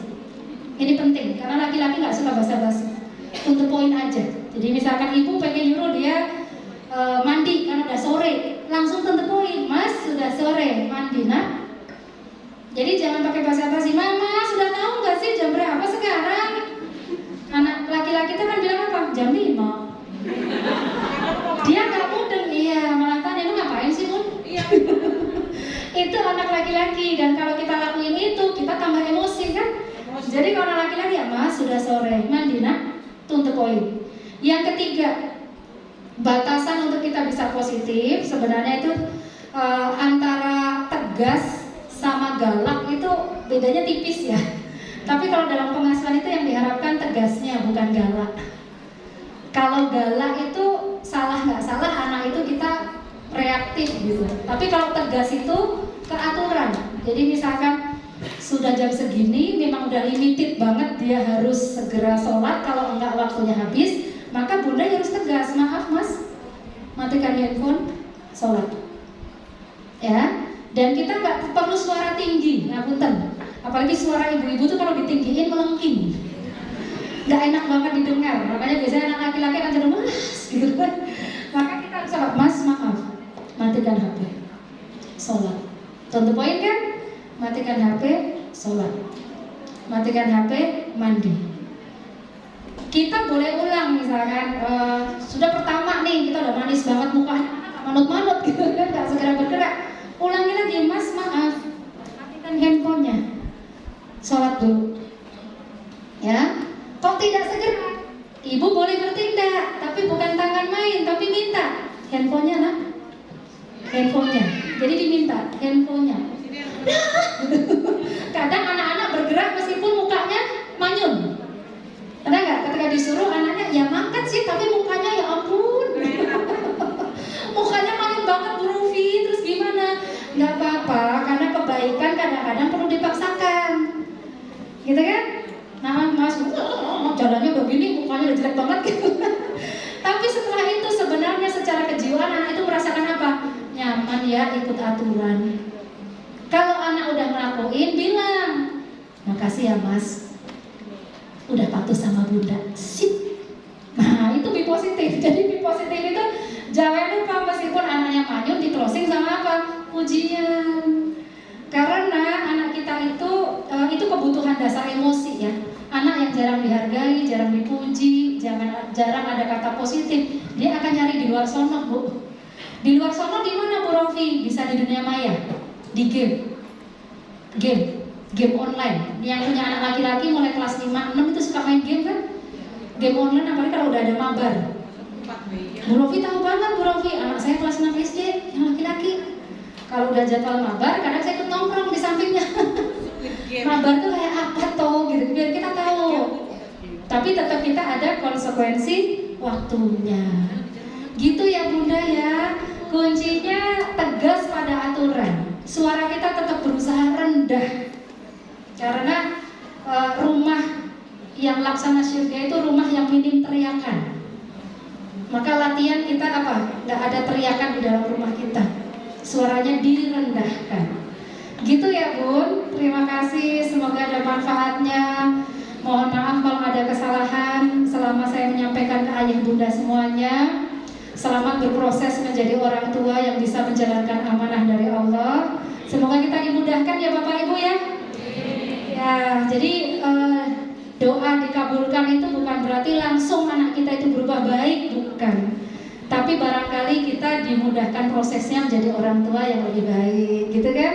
Ini penting, karena laki-laki nggak suka basa-basi. Untuk poin aja. Jadi misalkan ibu pengen nyuruh dia mandi karena udah sore, langsung tentu poin, Mas sudah sore mandi nak. Jadi jangan pakai basa-basi, Mama sudah tahu nggak sih jam berapa sekarang? Anak laki-laki itu kan bilang apa? Jam 5. Dia nggak mudeng, iya malah tanya itu ngapain sih Bun? Itu anak laki-laki, dan kalau kita lakuin itu kita tambah emosi kan? Jadi kalau anak laki-laki ya Mas sudah sore mandi nak, untuk poin. Yang ketiga, batasan untuk kita bisa positif sebenarnya itu antara tegas sama galak itu bedanya tipis ya. Tapi kalau dalam pengasuhan itu yang diharapkan tegasnya bukan galak. Kalau galak itu salah nggak salah anak itu kita reaktif gitu. Tapi kalau tegas itu keaturan. Jadi misalkan sudah jam segini memang udah limited banget dia harus segera sholat, kalau enggak waktunya habis, maka bunda harus tegas, maaf Mas, matikan handphone, sholat. Ya, dan kita nggak perlu suara tinggi, ngapunten. Apalagi suara ibu-ibu tuh kalau ditinggiin melengking, nggak enak banget didengar. Makanya biasanya anak laki-laki akan cenderung mas, gitu kan. Maka kita harus sholat, Mas maaf, matikan HP, sholat. Tentu poin kan? Matikan HP, sholat. Matikan HP, mandi. Kita boleh ulang misalkan sudah pertama nih kita udah manis banget mukanya, manut-manut gitu kan, nggak segera bergerak. Ulangi lagi, Mas maaf, matikan handphonenya, sholat dulu. Ya, kok tidak segera? Ibu boleh bertindak, tapi bukan tangan main, tapi minta handphonenya nak, handphonenya. Jadi diminta handphonenya. Kadang anak-anak bergerak meskipun mukanya manyun. Ada nggak ketika disuruh anaknya ya mangkat sih tapi mukanya ya ampun mukanya manyun banget Bu Rufi, terus gimana? Nggak apa-apa, karena kebaikan kadang-kadang perlu dipaksakan, gitu kan? Nah Mas, jalannya begini mukanya udah jelek banget gitu. Tapi setelah itu sebenarnya secara kejiwaan anak itu merasakan apa? Nyaman ya, ikut aturan. Kalau anak udah ngelakuin, bilang makasih ya Mas, udah patuh sama bunda, sip. Nah itu be positif. Jadi be positif itu jangan lupa meskipun anaknya manyun di closing sama apa? Pujian. Karena anak kita itu kebutuhan dasar emosi ya. Anak yang jarang dihargai, jarang dipuji, jarang ada kata positif, dia akan nyari di luar sono Bu. Di luar sono di mana Bu Rofi? Bisa di dunia maya, di game online. Yang punya anak laki-laki mulai kelas 5, 6 itu suka main game kan? Game online apalagi kalau udah ada mabar. Bu Rofi tahu banget Bu Rofi, anak saya kelas 6 SD yang laki-laki. Kalau udah jadwal mabar, kadang saya ikut nongkrong di sampingnya. Mabar tuh kayak apa toh gitu, biar kita tahu. Tapi tetap kita ada konsekuensi waktunya. Gitu ya Bunda ya. Kuncinya tegas pada aturan. Suara kita tetap berusaha rendah. Karena rumah yang laksana syurga itu rumah yang minim teriakan. Maka latihan kita apa? Nggak ada teriakan di dalam rumah kita. Suaranya direndahkan. Gitu ya Bun. Terima kasih. Semoga ada manfaatnya. Mohon maaf kalau ada kesalahan selama saya menyampaikan ke ayah bunda semuanya. Selamat berproses menjadi orang tua yang bisa menjalankan amanah dari Allah. Semoga kita dimudahkan ya Bapak Ibu ya. Ya, jadi doa dikabulkan itu bukan berarti langsung anak kita itu berubah baik, bukan. Tapi barangkali kita dimudahkan prosesnya menjadi orang tua yang lebih baik, gitu kan?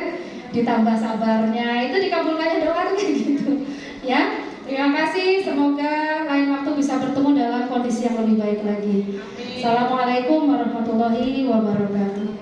Ditambah sabarnya, itu dikabulkannya doa kayak gitu. Ya, terima kasih. Semoga lain waktu bisa bertemu dalam kondisi yang lebih baik lagi. Assalamualaikum warahmatullahi wabarakatuh.